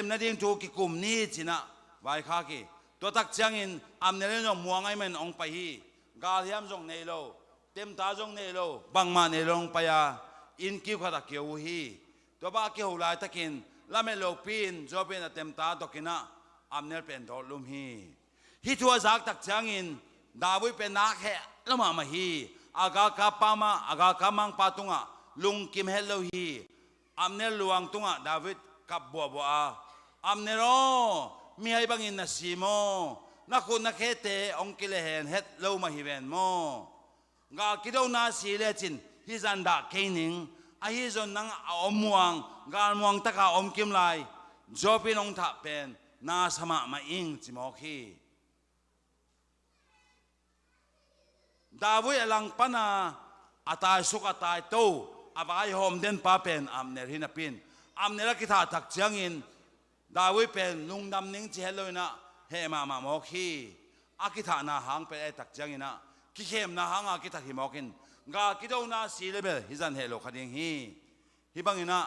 na ding tu ki kum ni china vai khaki to tak changin amne le no muangai men ong pa hi gal hiam jong nei lo tem ta jong nei lo bangma nei long pa ya in ki khata keu hi ตัวบ้าเกี่ยวลายตะกินละเมโลปีนจอเป็นเต็มตาตกินะอัมเนลเป็นดอลุมฮีฮิทัวจากตักจางอินดาวิเป็นนักแห่ละมาฮีอากาคาปามาอากาคามังปาตุงะลุงกิมเฮลโลฮีอัมเนลลวงตุงะดาวิดกับบัวบัวอัมเนโรมีให้บังอินนัสีโมนักคุณนักเฮเตองกิเลเฮนเฮตโลมาฮิเวนโมกาคิดเอานาสีเลจินฮิจันดาเกนิงอาฮิจนนังอมวงกาลมวงตะกาอมกิมไลจอปินองทับเป็นนาสมามาอิงจิมอคีดาวิอลังปนาอัตายสุกอัตายโตอาวายหอมเดินป้าเป็นอัมเนรหินาปินอัมเนรกิธาตักเจียงอินดาวิเป็นลุงดำนิ่งเจฮลเลยนะเฮมามาโมคีอากิธานาหังเป็นไอตักเจียงอินะกิเข้มนาหังอากิธาหิมอกินกาคิดเอานาสีเลเบลฮิจันเฮโลคดีฮีฮิบังอินะ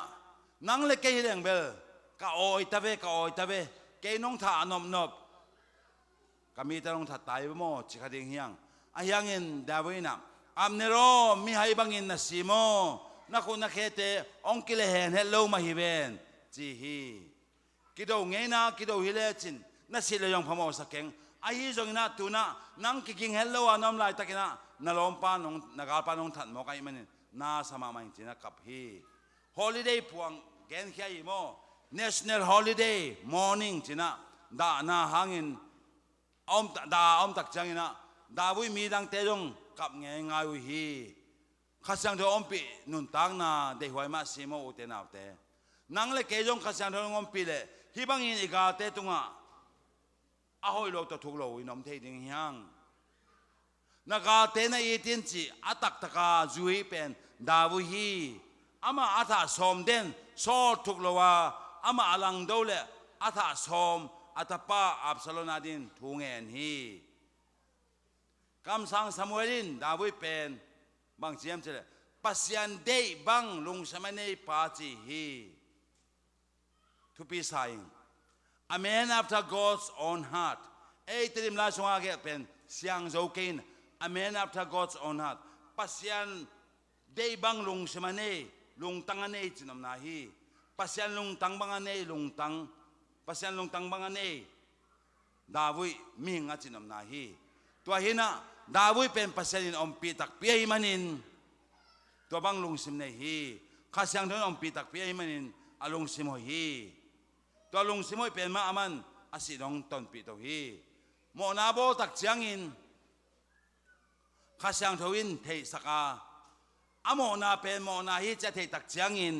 นังเล็กเกฮิเลงเบลกาโอยตะเวกาโอยตะเวเกยน้องท่านมนบกามีแต่น้องท่าตายไปโมจิคดีฮียังอายังอินดาวินะอัมเนโรมีให้บังอินนัสีโมนักคนนักเฮเตองกิเลเฮนเฮโลมาฮิเวนจีฮีคิดเอาไงนะคิดเอาฮิเลจินนัสิเลยองพมอสักเก่งไอ้จงนะตัวนะนังกิงเฮโลอันน้ำลายตะกินะนาลอมปานองนักอาปานองถัดมอกไอ้มันนาสมามันจินะกับฮีฮอลิเดย์พวงแกนแค่ยี่โม National Holiday Morning จินะดานาหางินดาตักจังอินะดาวิมีดังเตจงกับเงยง่ายวิฮีข้าสังเถอมปีนุนตักนาเดหวยมาซีโมอุเตนาเตนังเล็กเกจงข้าสังเถอมปีเลฮิบังอินอีกาเตตุงะอาหอยโลกตะทุกโลวินอมเทดิงยังนักเตนอีตินจีอัตักตะกาจุยเป็นดาวิฮีอามาอัฐสมเดนโซทุกโลวาอามาอลังโดเลอัฐสมอัตป้าอับสโลนาดินทุงเงินฮีคำสั่งสมุเอลินดาวิเป็นบางเสียมเจริญปัสยันเดย์บังลุงสมัยในปาจีฮีทุปีสาย A man after God's own heart เอติริมลาสวาเกเป็นเสียงโจกิน A man after God's own heart ปัสยันเดย์บังลุงสมัยในลุงตังอันเอจินอมนาฮีปัสยันลุงตังบังอันเอลุงตังปัสยันลุงตังบังอันเอดาวิมิงอัจินอมนาฮีตัวหินะดาวิเป็นปัสยันอมปีตักเปียมันินตัวบังลุงสิมในฮีข้าเสียงเธออมปีตักเปียมันินอลุงสิมหฮีตัวลุงสิมหเป็นมาอามันอาศิดองตอนปีตัวฮีโมนาโบตักเสียงอินข้าเสียงเธอวินเทสกาอโมนาเป็นโมนาฮีจะเทตักเสียงอิน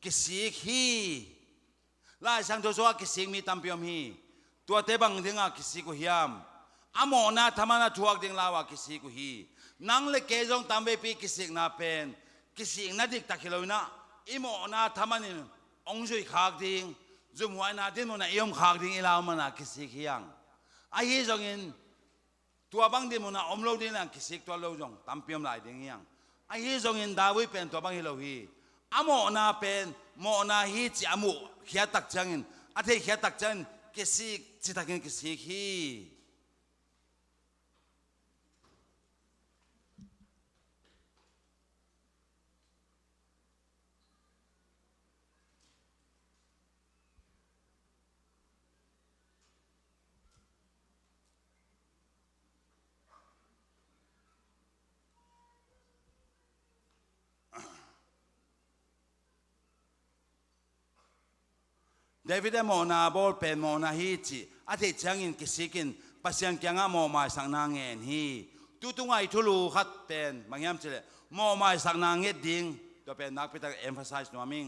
กิสิกฮีลายสังเธอชัวกิสิกมีตัมเปียมฮีตัวเตบังถึงอากิสิกุฮิยามอโมนาธรรมนาทวกดิ่งลาวากิสิกุฮีนังเล็กเกจงตามเบปีกิสิกนาเป็นกิสิกนาดิกตะคิโลนะอิโมนาธรรมนินองจุยขากดิ่งจุมวยนาดินมันยอมขากดิ่งอิลาวมันกิสิกยังไอ้จงอินตัวบังดิมันอมโลดินกิสิกตัวโลจงตามเปียมลายดิ่งยังไอ้จงอินดาวิเป็นตัวบังฮิโลฮีอโมนาเป็นโมนาฮีจิอามุเขียตักจังอินอาเทเขียตักจังกิสิกจิตักอินกิสิกฮี เดวิดโมนาบอลเป็นโมนาฮีจีอาทิตย์เช้าอินกิสิกินปัสยังเกียงโมมาสังนางเงินฮีตุตุงไอทุลูขัดเป็นบางยามเจริญโมมาสังนางเงินดิ่งตัวเป็นนักพิทักษ์ emphasize นัวมิง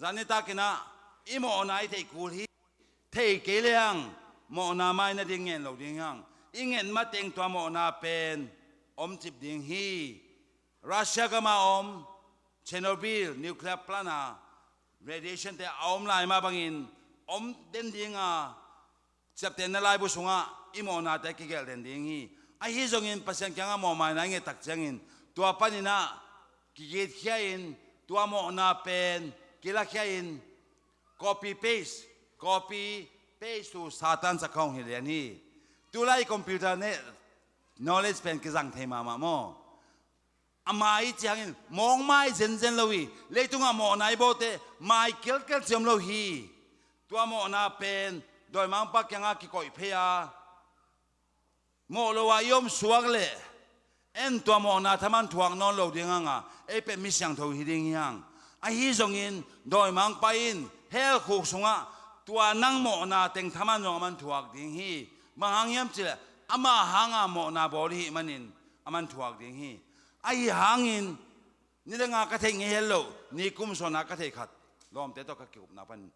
จานิตากินะอิโมนาไอเทกูลฮีเทเกลียงโมนาไม่นาดิ่งเงินเราดิ่งยังอิเงินมาเต็งตัวโมนาเป็นอมจิบดิ่งฮีรัสเซียก็มาอมเชโนบิลนิวเคลียร์พลานาradiation แต่อมลายมาบางอินอมเด่นดิ่งจับเต็นนลายบุษงะอิโมนาแต่กิเกลเด่นดิ่งฮีไอ้ฮิจงอินปัสยังจังโมมานั่งเงตักจังอินตัวปันนะกิเกตขี้อินตัวโมนาเป็นกิลักขี้อิน copy paste ตัวซาตันสักของฮิเลียนฮีตัวไล่คอมพิวเตอร์เนี่ย knowledge เป็นกิจังเทมาโม amai changin mong mai zen lowi leitunga mo nai bote mai kel chem lo hi tua mo na pen doi mang pa kyanga ki koi phea mo lo wa yom suak le en tua mo na thaman thuang non lo dinga nga e pe mi sang tho hi ding yang a hi zongin doi mang pa in hel khuk sunga tua nang mo na teng thaman jong man thuak ding hi manghang yam chile ama hanga mo na boli manin aman thuak ding hi ai hangin ni nga ka thei nge hello ni kum so na ka thei khat lom te to ka ki up na pan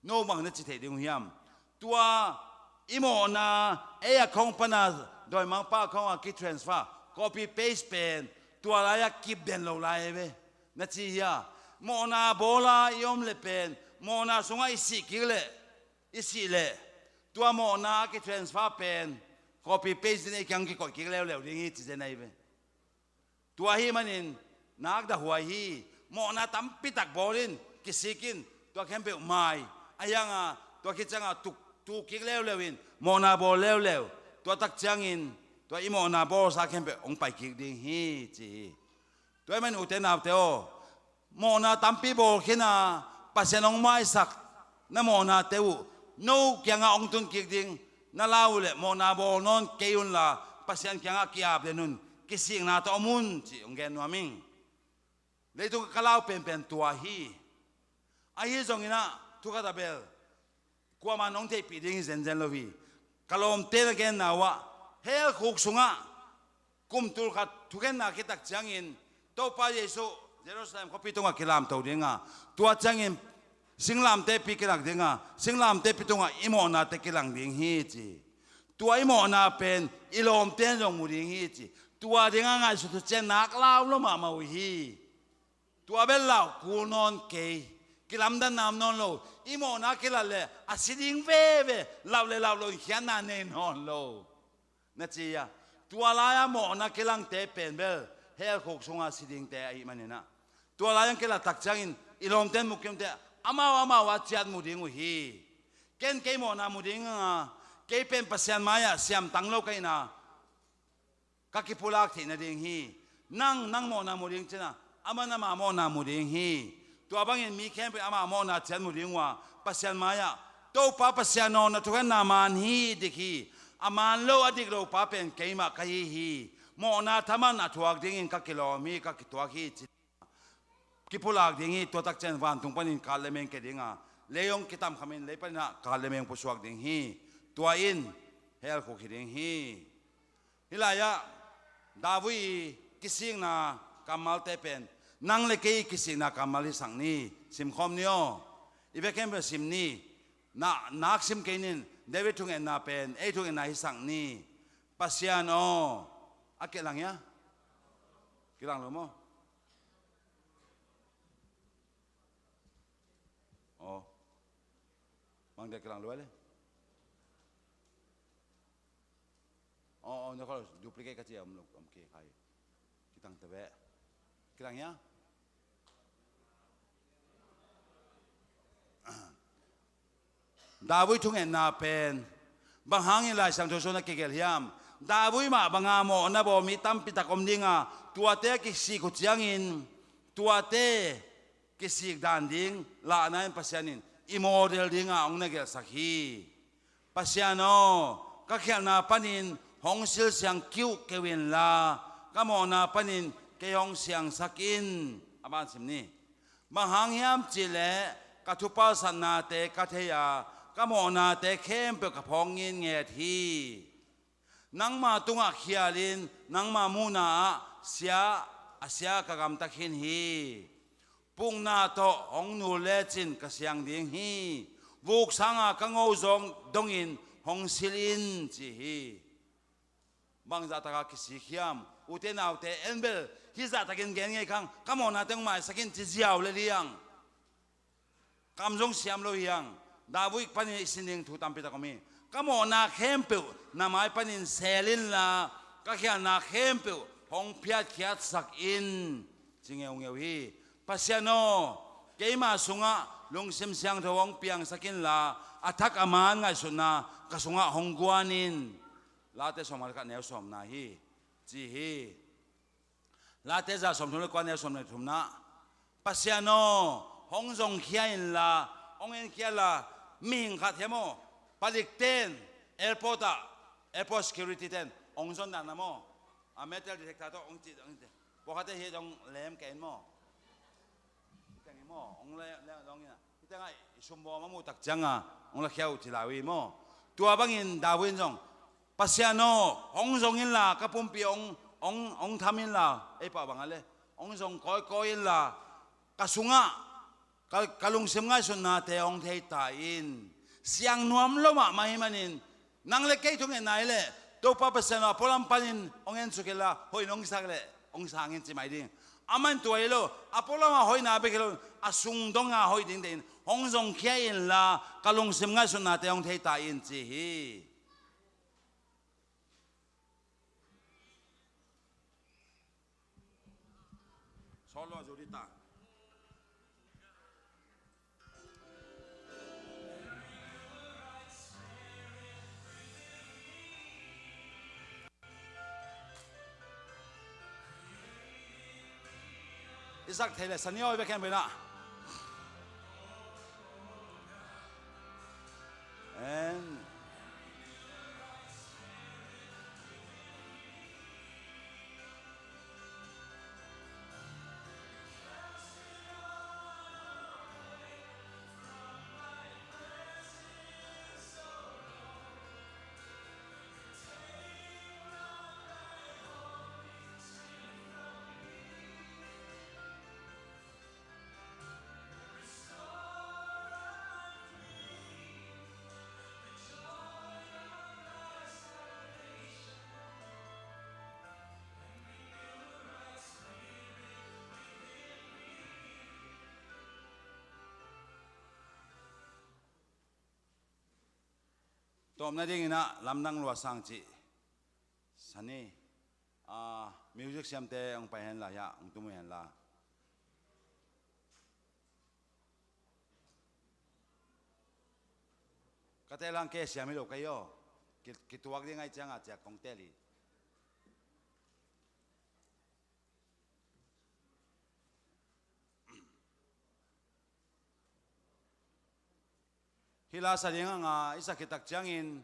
no mang na chi thei ding hiam tua imo na e a khong pana doi mang pa khong a ki transfer copy paste pen tua la ya keep den lo lai ve na chi ya mo na bola yom le pen mo na sunga isi ki le isi le tua mo na ki transfer pen copy paste ni kyang ki ko ki le le ding hi chi zen ai ve tua hi manin nak da huai hi mo na tam pitak bolin kisikin tua kempe mai ayanga tua ki changa tu ki lew lewin mo na bol lew tua tak changin tua imo na bol sa kempe ong pai ki ding hi chi tua man uten av teo mo na tampi bol khina pasenong mai sak na mo na teu no kyanga ong tun ki ding na laule mo na bol non keun la pasen kyanga kiap de nun kising na to mun chi ong gen waming leitu kalau pen tua hi ai zong ina tu ka tabel kwa man ong te pi ding zen lowi kalom te again na wa hel khuk sunga kum tul khat thuken na ki tak changin to pa yesu Jerusalem ko pitunga kilam to dinga tua changin singlam te pi kilang dinga singlam te pitunga imo na te kilang ding hi chi tua imo na pen ilom ten jong mu ding hi chi tua dinga ngai su tu chen nak lao lo ma ma hi tua bel lao ku non ke kilam dan nam non lo imo na kilale asiding ve lao le lao lo hian na ne non lo na chi ya tua la ya mo na kilang te pen bel hel khok sunga siding te ai manina tua la yang kila tak changin ilom ten mukim te ama wa chiat mu ding hi ken ke mo na mu ding ke pen pasian maya siam tang lo kai na kakipulak thi na ding hi nang mo na mu ding chena ama na ma mo na mu ding hi tua bangin mi khem pe ama mo na chen mu ding wa pasian maya to pa pasian no na thuan na man hi dikhi aman lo adik lo pa pen keima kai hi mo na thaman athuak ding in ka kilomi ka kitwa hi kipulak ding hi to tak chen van tung panin kalemeng ke dinga leong kitam khamin lepana kalemeng pusuak ding hi tua in hel ko ding hi hilaya Dawi kising na kamal tepen nang leke kising na kamal sang ni sim khom nio ibe kem sim ni nak sim kenin David tung en na pen e tung en na sang ni pasian o akelang ya kilang lo mo oh mang de kilang lo le oh kalau duplicate kecil om ke kai kita tebe kirangnya Dawi tungen na pen bang hangin lai sang thoso na kegel hiam Dawi ma bangamo na bo mi tam pitakom dinga tuate ki si ko chiangin tuate ki si danding la na pasianin i model dinga ong nagel sakhi pasiano ka khel na panin hong sil siang kiu kewin la kamo na panin keyong siang sakin aban simni mahang hiam chile kathupa sanna te katheya kamo na te khem pe kaphongin nge thi nang ma tunga khialin nang ma muna sia asya kagam takhin hi pung na to ong nu le chin ka siang ding hi vuk sanga kango zong dongin hong silin chi hi bang zata ka kisi khiam uten autte enbel hi zata gen gen ngai khang kamo na teng mai sakin chi jiaw le liang kamjong siam lo yang Dawi pani sining thu tam pita komi kamo na khempe na mai panin selin la ka khia na khempe hong phiat khiat sak in chingeu ngeu hi pasiano keima sunga lungsim siang thawong piang sakin la athak aman ngai suna kasunga hongguanin late somal ka neu som na hi chi hi la te za som thum le kwan ne som ne thum na pasiano hong zong khia in la ong en khia la ming khat hemo palik ten airport security ten ong zon dan na mo a metal detector to ong chi ong pokate he dong lem ken mo tang mo ong le dong ina tang ai sum bo ma mu tak changa ong la khiau chi lawi mo tua bangin dawin jong pasiano ong zong in la kapumpi ong thamin la e pa bangale ong zong koi in la kasunga kalung sim nga sun na te ong thei ta in siang nuam loma mai manin nang le kei thung nai le to pa pasiano polam panin ong en sukela hoi nong sagle ong sangin chi mai ding aman tuelo apolama hoi na be kelo asung donga hoi ding den ong zong khia in la kalung sim nga sun na te ong thei ta in chi hi solo jurita Isak thele sanyo be ken bena and tom na ding ina lamnang lua sang chi sani music siam te ong pa hen la ya ong tu hen la ka te lang ke siam lo kayo ki tuak ding ai chang a cha kong te li hila sa ding nga isa kitak changin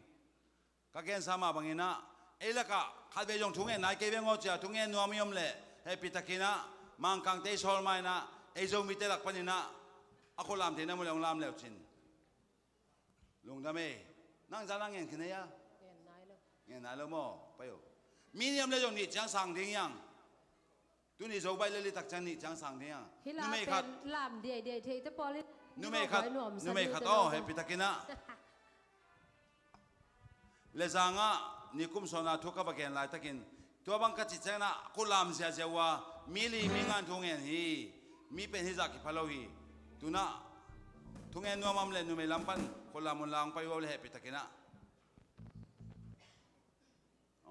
kagen sama bangina elaka khalbe jong thungen nai ke bengo cha thungen nuamiom le he pitakina mangkang te sol mai na e Zomi te lak panina ako lam te na mo long lam le chin lung da me nang za nang en kine ya ngen nai lo mo payo miniam le jong ni chang sang ding yang tu ni zo bai le tak chang ni chang sang ding yang ni me khat lam de te te poli nu me khat oh he pitakina le zanga nikum sona thoka bagen lai takin to bang ka chi chana kulam sia jawa mili mingan thungen hi mi pen hi za ki phalo hi tuna thungen no mam le nu me lampan kulam lang pai wa le he pitakina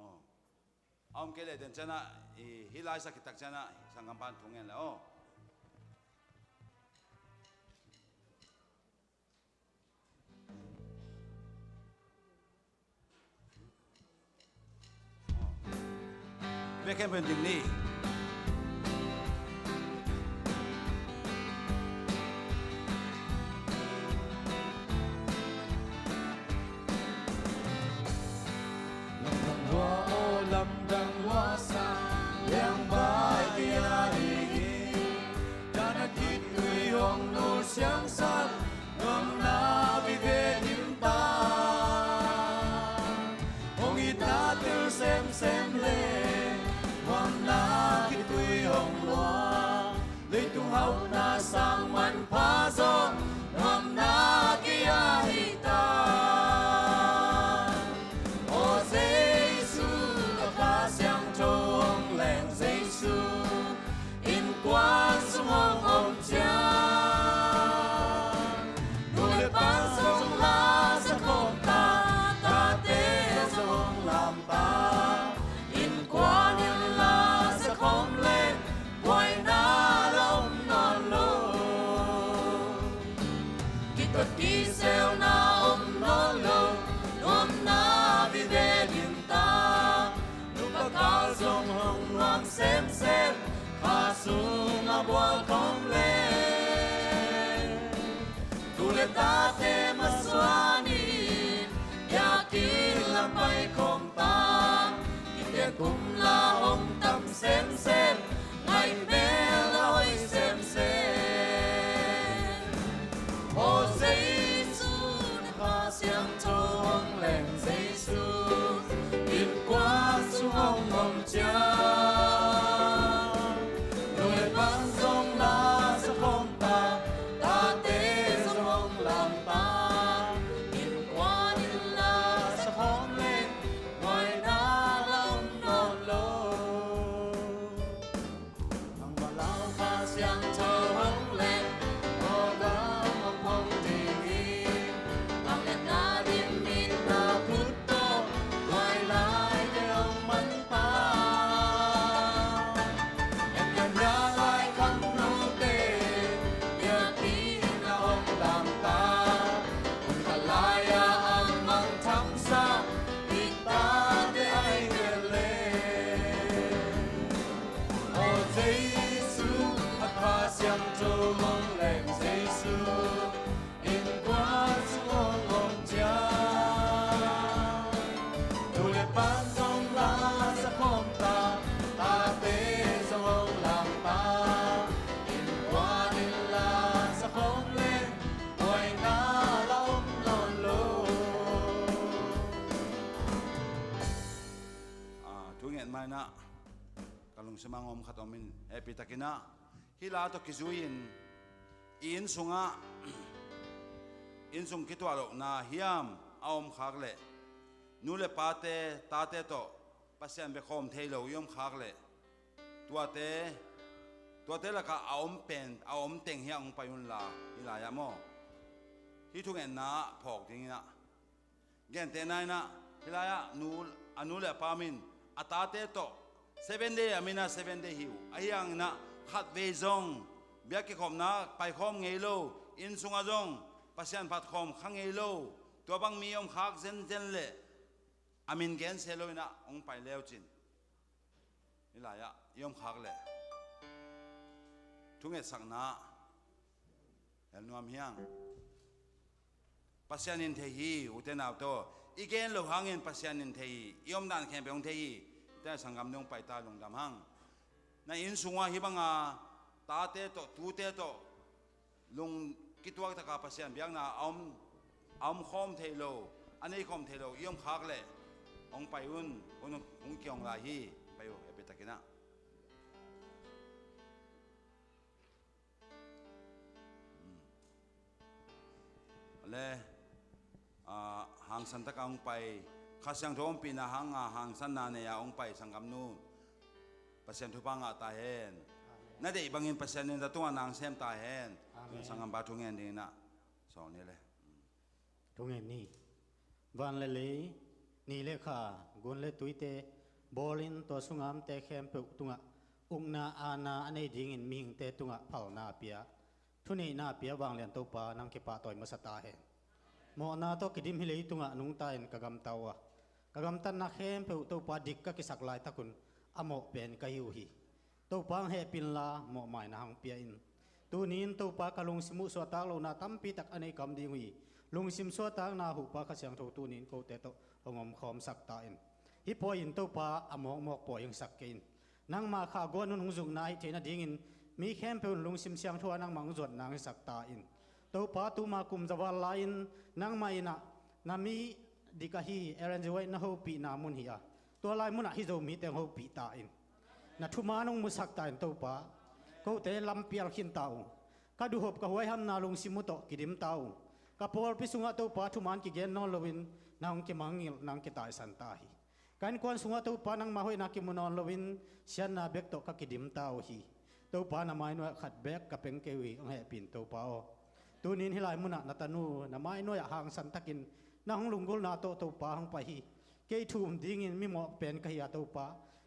oh am ke le den chana hi lai sa ki tak chana sangampan thungen la oh về cái vấn đề này lâm đằng hoa sa yang bay kia đi đã đã kịp người hồng nô sáng sát ngầm na vì về niềm ta hồng ít ta từ xem lên hoàng na khi tuổi hồng loa lấy tung hậu na sang man phá gió ngầm na kia hi ta ô Giêsu ta sang châu hồng leng Giêsu in quan sông hồng hồng cha nuôi bán sông la sa không ta tế sông hồng làm ta in quan in la sa không lên quay na lom non lo kita kisel na non lo nom na vi ve din ta lupa cao sông hồng loam xem sung a bol kom le tu le ta te maswani ya kin lam pai kom pa kia kum la ong tam sem sem ngày mê lối xem ô Giêsu pha xiang châu hong leng Giêsu in qua su hong mong cha rồi ban dòng la sa không ta ta te sa hong làm ta in qua in la sa hong lên ngoài na lòng non lo ang malaw pha xiang châu hong lên ô ga mong mong tingin ang na din min na puto ngoài lại để ông mắn pa em cần ra lại khăn nô tê nhớ tí na ông làm ta ông ta lại ang mang thắm sa đi ta để ai nghe lên ô Giêsu pha xiang châu mong leng Giêsu in qua xuống ông cha tu le ban dòng la sa không ta ta te dòng ông làm ta in qua in la sa không lên ngoài na la ông lon lo thu nghẹn mai na kalung semang om khatomin happy takina hila to kizuin in sunga in sung kitwa lo na hiam aom khagle nule pate tate to pasian be khom thailo yom khagle tuate la ka aom pen aom teng hiang payun la hila ya mo hi thu nghẹn na phok ding na gen te nai na hila ya anule pamin atate to 7 day amina 7 day hiu ayang na khat ve zong bia ki khom na pai khom ngei lo in sunga zong pasian phat khom khang ngei lo to bang mi om khak zen le amin gen se lo na ong pai leo chin ila ya yom khak le thunge sang na el nuam hiang pasian in the hi uten aw to igen lo hangin pasian in the hi yom dan khem be ong the hi ta sangam nong pai ta lung dam hang na in sunga hi banga ta te to tu te to lung kitwak ta ka pasian biang na om khom thailo anei khom thailo yom khak le ong pai un ong kyong la hi pai o epe takina le hang san ta ka ong pai khasang thom pi na hang san na ne ya ong pai sangam nu pasian thu panga ta hen na dei bangin pasian nin da tunga nang sem ta hen sangam ba thung en ding na so ni le thung en ni van le ni le kha gun le tuite bolin to sungam te khem pe tunga ungna ana anei ding in ming te tunga phal na pia thuni na pia wang lian to pa nang ke pa toy masata hen mo na to kidim hi le tunga nung ta en kagam tawa kagam tan na khem pe to pa dik ka ki saklai takun amo pen kayu hi to pang he pin la mo mai na hang pia in tu nin to pa kalung simu so ta lo na tampi tak anei kam ding wi lung sim so ta na hu pa kha siang tho tu nin ko te to ongom khom sak ta in hi po in to pa amok mok po yung sak kein nang ma kha go nun zung na hi thena ding in mi khem pe lung sim siang tho nang mang zot nang sak ta in to pa tu ma kum zawal lain nang mai na mi dikahi arrange na ho pi na mun hi a to lai mun a hi zo mi te ho pi ta in na thuma nong musak ta in to pa ko te lam pial khin tau ka du hop ka huai ham na lung simu to kidim tau ka por pi sunga to pa thuman ki gen no lovin nang ke mangil nang ke tai san ta hi kan kon sunga to pa nang ma hoi na ki munon lovin sian na bek to ka kidim tau hi to pa na mai no khat bek ka peng ke wi ong he pin to pa o tunin hilai muna natanu na mai no ya hang san takin na hong lungul na to pa hang pa hi ke thum ding in mi mo pen ka ya to pa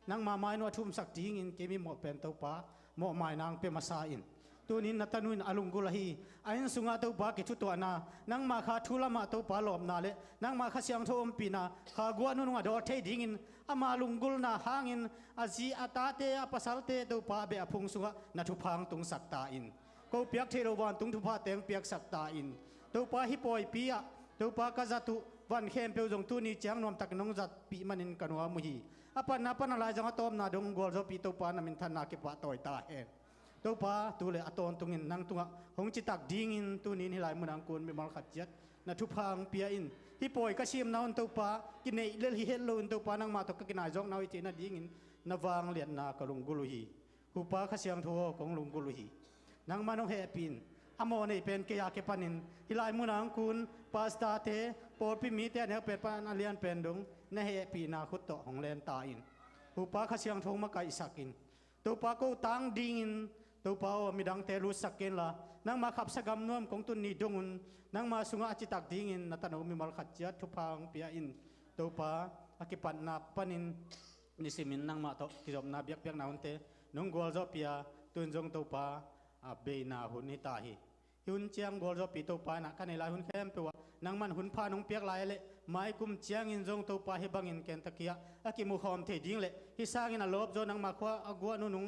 nang ma mai no thum sak ding in ke mi mo pen to pa mo mai nang pe masa in ตัวนี้นัตนุนอลุงกุลฮีอันสุงาตัวปากิทุตัวนานังมาขาทุลมาตัวปาลอบนาเลนังมาขาเสียงโทมปีนาขากวนนุงอดอเทดิ่งินอามาลุงกุลนาหางินอาจีอาตาเตอาปัสสัลเตตัวปาเบอพุงสุงะนัทุพังตุงสักตาอินก็เปียกเทโรวันตุงทุพาเตงเปียกสักตาอินตัวปาฮิปอยปียตัวปากาจัตุวันเข้มเปียวจงตัวนี้เจียงนอมตักนงจัดปีมันินกันวามุฮีอาปันนาปันอะไรจังตอมนาดงกอลโจปีตัวปานามินธนาเก็บปะต่อยตาเอตัวปาตัวเลอตอนตุงินนังตุงะหงจิตักดิ่งินตัวนี้ให้หลายมุนังกุลมีมัลขัดยัดนัทุพังเปียอินฮิปอยกชิมนาวันตัวปากินเนเลฮิเฮลโลนตัวปานังมาตกกินายจงนาวิจินาดิ่งินนาวางเลียนนากลุงกุลุฮีหุปาขเสียงทัวของลุงกุลุฮีนังมานงเฮปินอโมนี่เป็นเกียร์เก็บปันินฮิลายมุนังกุลปาสตาเตปอปิมีเตเนี่ยเป็นปานอาเลียนเป็นดงเนเฮปีนาขุดโตของเลนตาอินหุปาขเสียงทัวมาไกอิสักินตัวปาก็ตังดิ่งินตัวเปล่ามีดังเตลุสักเกนละนังมาขับสกำนวมของตุนนีดงุนนังมาสุงอาจิตักดิ่งินนัตโนมีมัลขัดยัดทุพังเปียอินตัวปาอากิปันนาปันินนิสิมินนังมาโตกิจอมนาเบียกเบียกนาอุนเตนงกอลโจเปียตุนจงตัวปาเบนาหุนนิตาฮีหุนเจียงกอลโจปีตัวปานักกันในลายหุนเข้มตัวนังมันหุนพานงเปียกลายเละไม้กุมเจียงอินจงตัวปาให้บังอินเกนตะเกียอากิมุขอมเทดิ่งเละฮิสากินอลบโจนังมาขวาอกัวนุนุง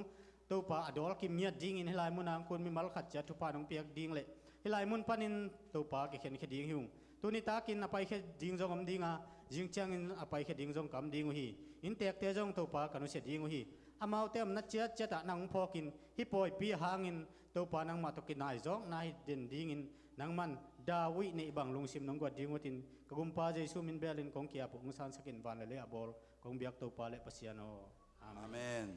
ตัวปาอดอลกิมีดดิ่งอินให้ลายมุนางคนมีมัลขัดจัดทุพานงเปียกดิ่งเละให้ลายมุนปันินตัวปาเกเข็นเขดิ่งหิวตัวนี้ตากินอภัยเขดิ่งจงอมดิ่งจิงเจียงอินอภัยเขดิ่งจงกำดิ่งหีอินเตกเตจงตัวปากันุเสดิ่งหีอามาเต็มนัดเจ็ดเจ็ดนังพอกินฮิปอยปีหางินตัวปานังมาตกินนายจงนายเด่นดิ่งอินนังมันดาวิในบังลงซิมนงกวดดิ่งวตินกกุมปาเจสุมินเบลินของเกียร์ปุ่งสันสกินวันเลอบอลของเบียกตัวปาเลปัสยาโนอาเมน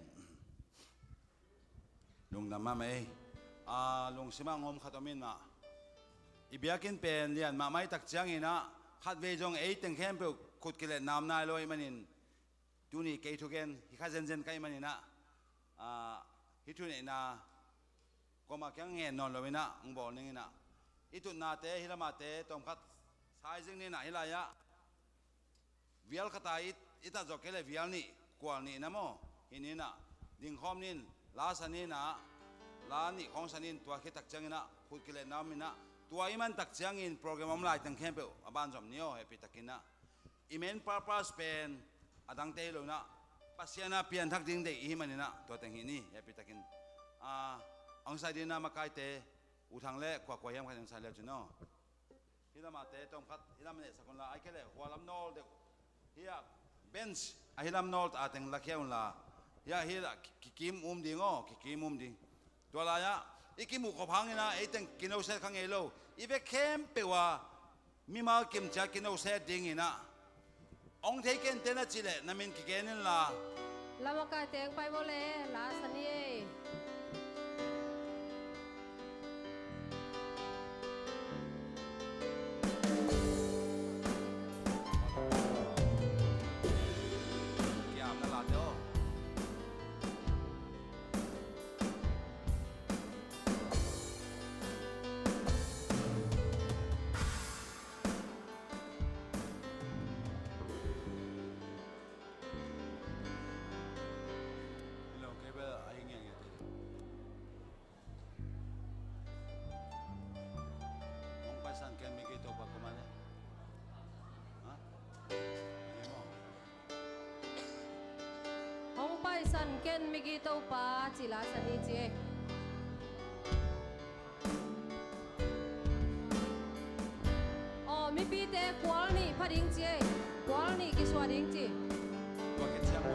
ลุงนำมาไหมลุงสิมังอมขัดอมินมาอีเบียกินเป็นเรียนมาไม่ตักเจียงอินะขัดเวจงตั้งเข้มเปล่าขุดกิเลสน้ำนายลอยมันอินตัวนี้เกยทุกเกนฮิข้าเซนใกล้มันอินะฮิตุนี่นะก็มาแข่งเงินนอนเลยนะองบอกนี่นะฮิตุนาเตฮิลามาเตตอมขัดสายจึงนี่นะฮิลายะวิลขตาอิตาจอกเกลวิลนี่กว่านี่นะโมฮินี่นะดิ่งข้อมนี่ลาสันนี่นะลานี่ของสันนี่ตัวคิดตักเจียงนะขุดกิเลสน้ำนี่นะตัวอิมันตักเจียงอินโปรแกรมอมไลน์ตั้งเข้มเปล่าบ้านจอมนี้โอ้เฮปิตักกินนะอิเมนปาร์ปาสเป็นดังเตลุนะปัสยานาเปลี่ยนทักดิ่งเดอีมันนี่นะตัวแต่งหินี่เฮปิตักกินองศาดีนะมาไกเตอุทังเล่กว่ายังกันองศาเลี้ยวจุนเนาะฮิลามาเตต้มคัดฮิลามันเนี่ยสักคนละไอ้แค่เล่หัวลำโนลเด็กเฮียเบนส์ฮิลาโนลอาเต็งลักเขี้ยวละเฮียฮิลากิมดิ่งอ๋อกิมดิ่งตัวละยะอีกิมุขพังนี่นะไอ้ตั้งกินเอาเสร็จข้างเอโลอีเวเข้มเปว่ามีมากิมจากกินเอาเสร็จดิ่งนี่นะองเทกินเตน่าจิเลน้ำมินกิเกนินละลาวกาเตงไปโมเลลาสันนี่สันเกนมิกิโตปาจิลาสันนิเจอ๋อมิปีเตกวอลนี่พอดิ้งเจกวอลนี่กิสวาดิ้งเจตัวเก็ตเชียงโม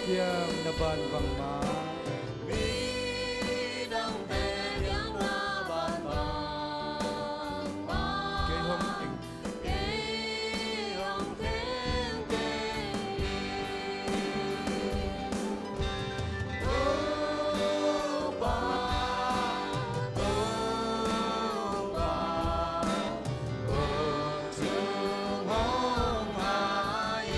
kiam na ban bang ma Dang te yang na ban bang ma. ke hom ing Ke hong keng ke o ba o ba o chung hong hai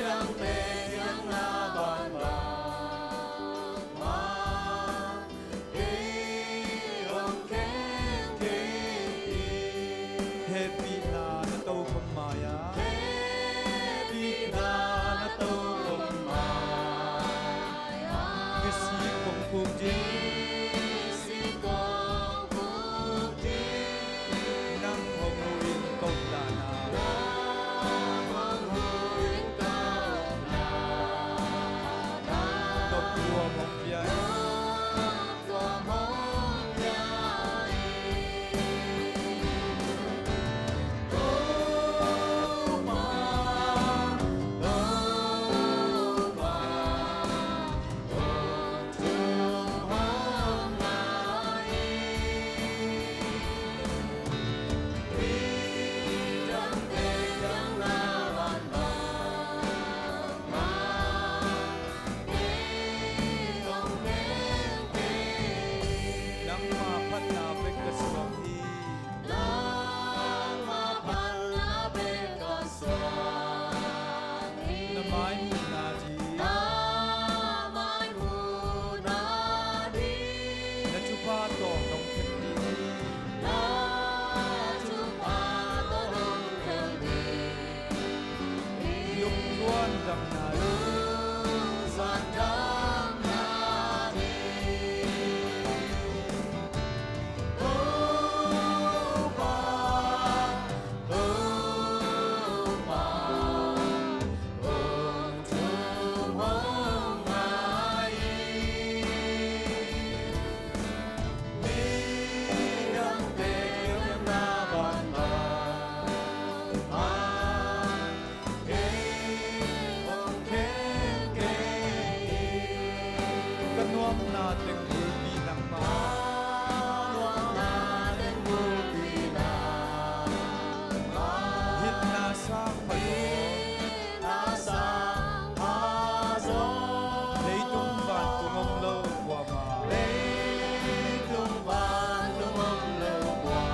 dang te yang na ban bang ma. Ke hong keng ke happy na na to kom maya Happy na na to kom maya. kasi kom kum ji Si kong kuk di nang hom ruin kom ta na hong huin kau na na. to tua mong pian Tua mong yai. Oh ma, oh ma, oh chung hong hai. Dang te yang na ban bang ma. Ke hong keng ke nang mapat na pek kaswang hi nang mapan na bekaswang na mai mu na ji na mai muna di na chupa to tong khen ni na chupa to hong keng di yung tuan dam na lung san dam na di. Oh ba, oh ba, oh chung hong hai. Dang te yang na ban bang ma. Ke hong keng ke kanuam na teng ulpi nang ma Luang na den bukti na ma. hit na sang payo Na sang pa zo lei tung ban tumong lo kwa ma Lei tung ban tumong lo qua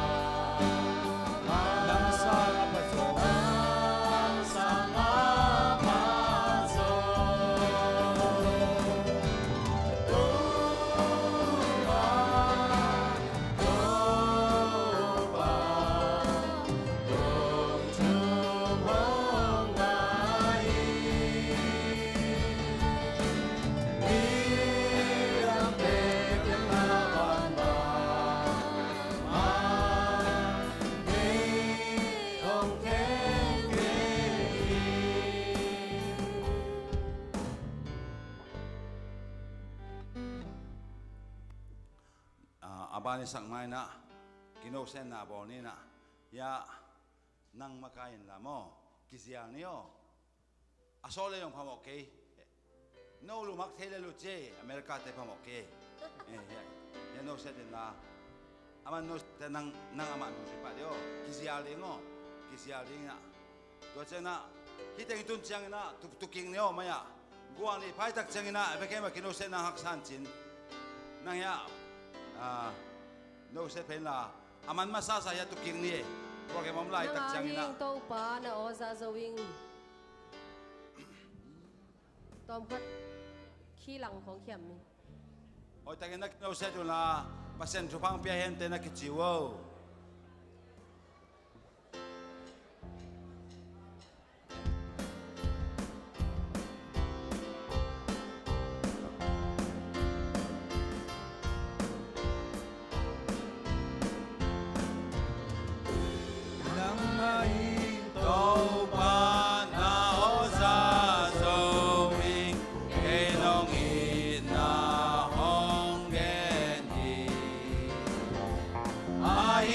ma. nang sang apa zo Nang sang pa zo abani sang mai na kino sen na bo ni na ya nang makain la mo kiziang ni o asole yung pamo ke no lu mak thele lu che america te pamo ke ya no se din la aman no te nang aman mo pa dio kiziang li ngo kiziang li na to che na hiteng tun chiang na tuking ni o maya guang ni pai tak chiang na be ke ma kino sen na hak san chin nang ya no se pen la aman masasa ya tuking ni ko ke mom lai tak chang ina Nang to pa na o za zawing Tom khat khi lăngของเข็มนี่ oi ta ke nak no se tu la pasen chu phang pia hen te na ki chiwo nang mai to pa na o za zomi ke nong i na hong gen di ai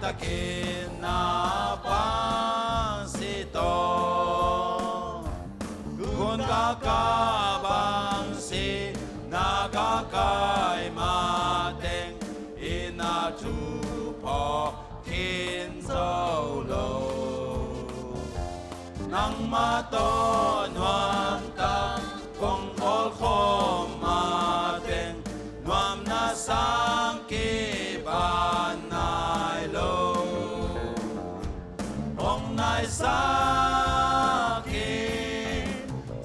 takin na pansito kun kakabang si nakakay mateng inatupo kinzolo nang maton nuam tam kong ol khom mateng nuam na sang kiban nai lo ong nai saki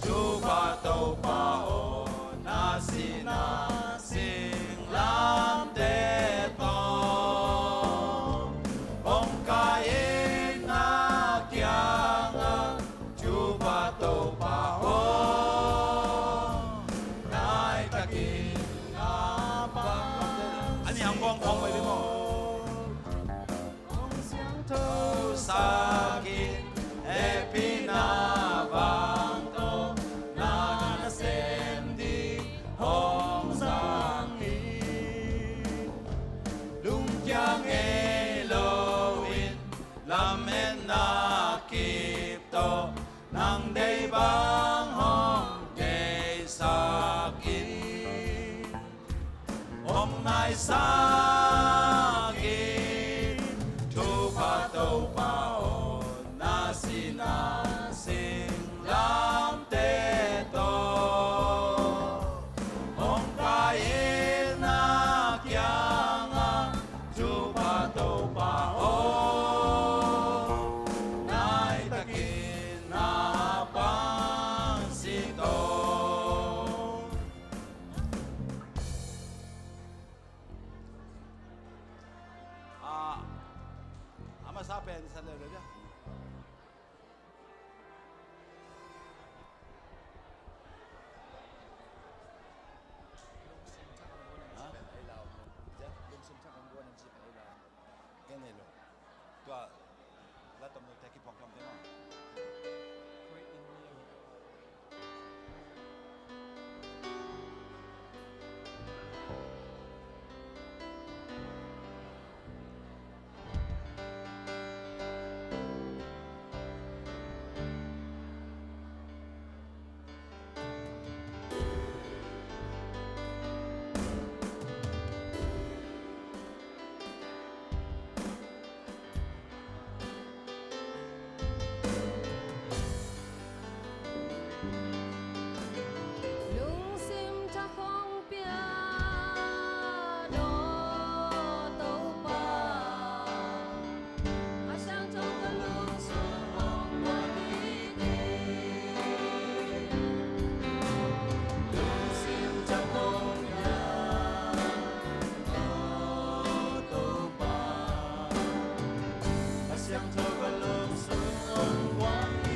chu ba to pa o na si na sing lam te to ong kai na kyang chu ba to pa o nai takin na pa anh em con vậy đúng không sakin epina vang to na sen di hong sang hi lung kyang eloin lam en na kip to nang dei bang hong dei sakin hong nai sakin tu pa to pa o na si na sing lam te to hong kai na kyang tu pa to pa o nai takin na pan si to ama sapen sa lero dia cái này rồi, tôi là tụi mình thấy cái phong cách thế nào? lung sim cha khawmpi no to pa a sang trong cái lung xuống hong qua đi đi lung sim cha khawmpi no to pa a sang trong cái lung xuống hong qua đi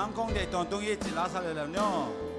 น้ำคงเดตอนตรงยี่จิลาสาเลยแล้วเนาะ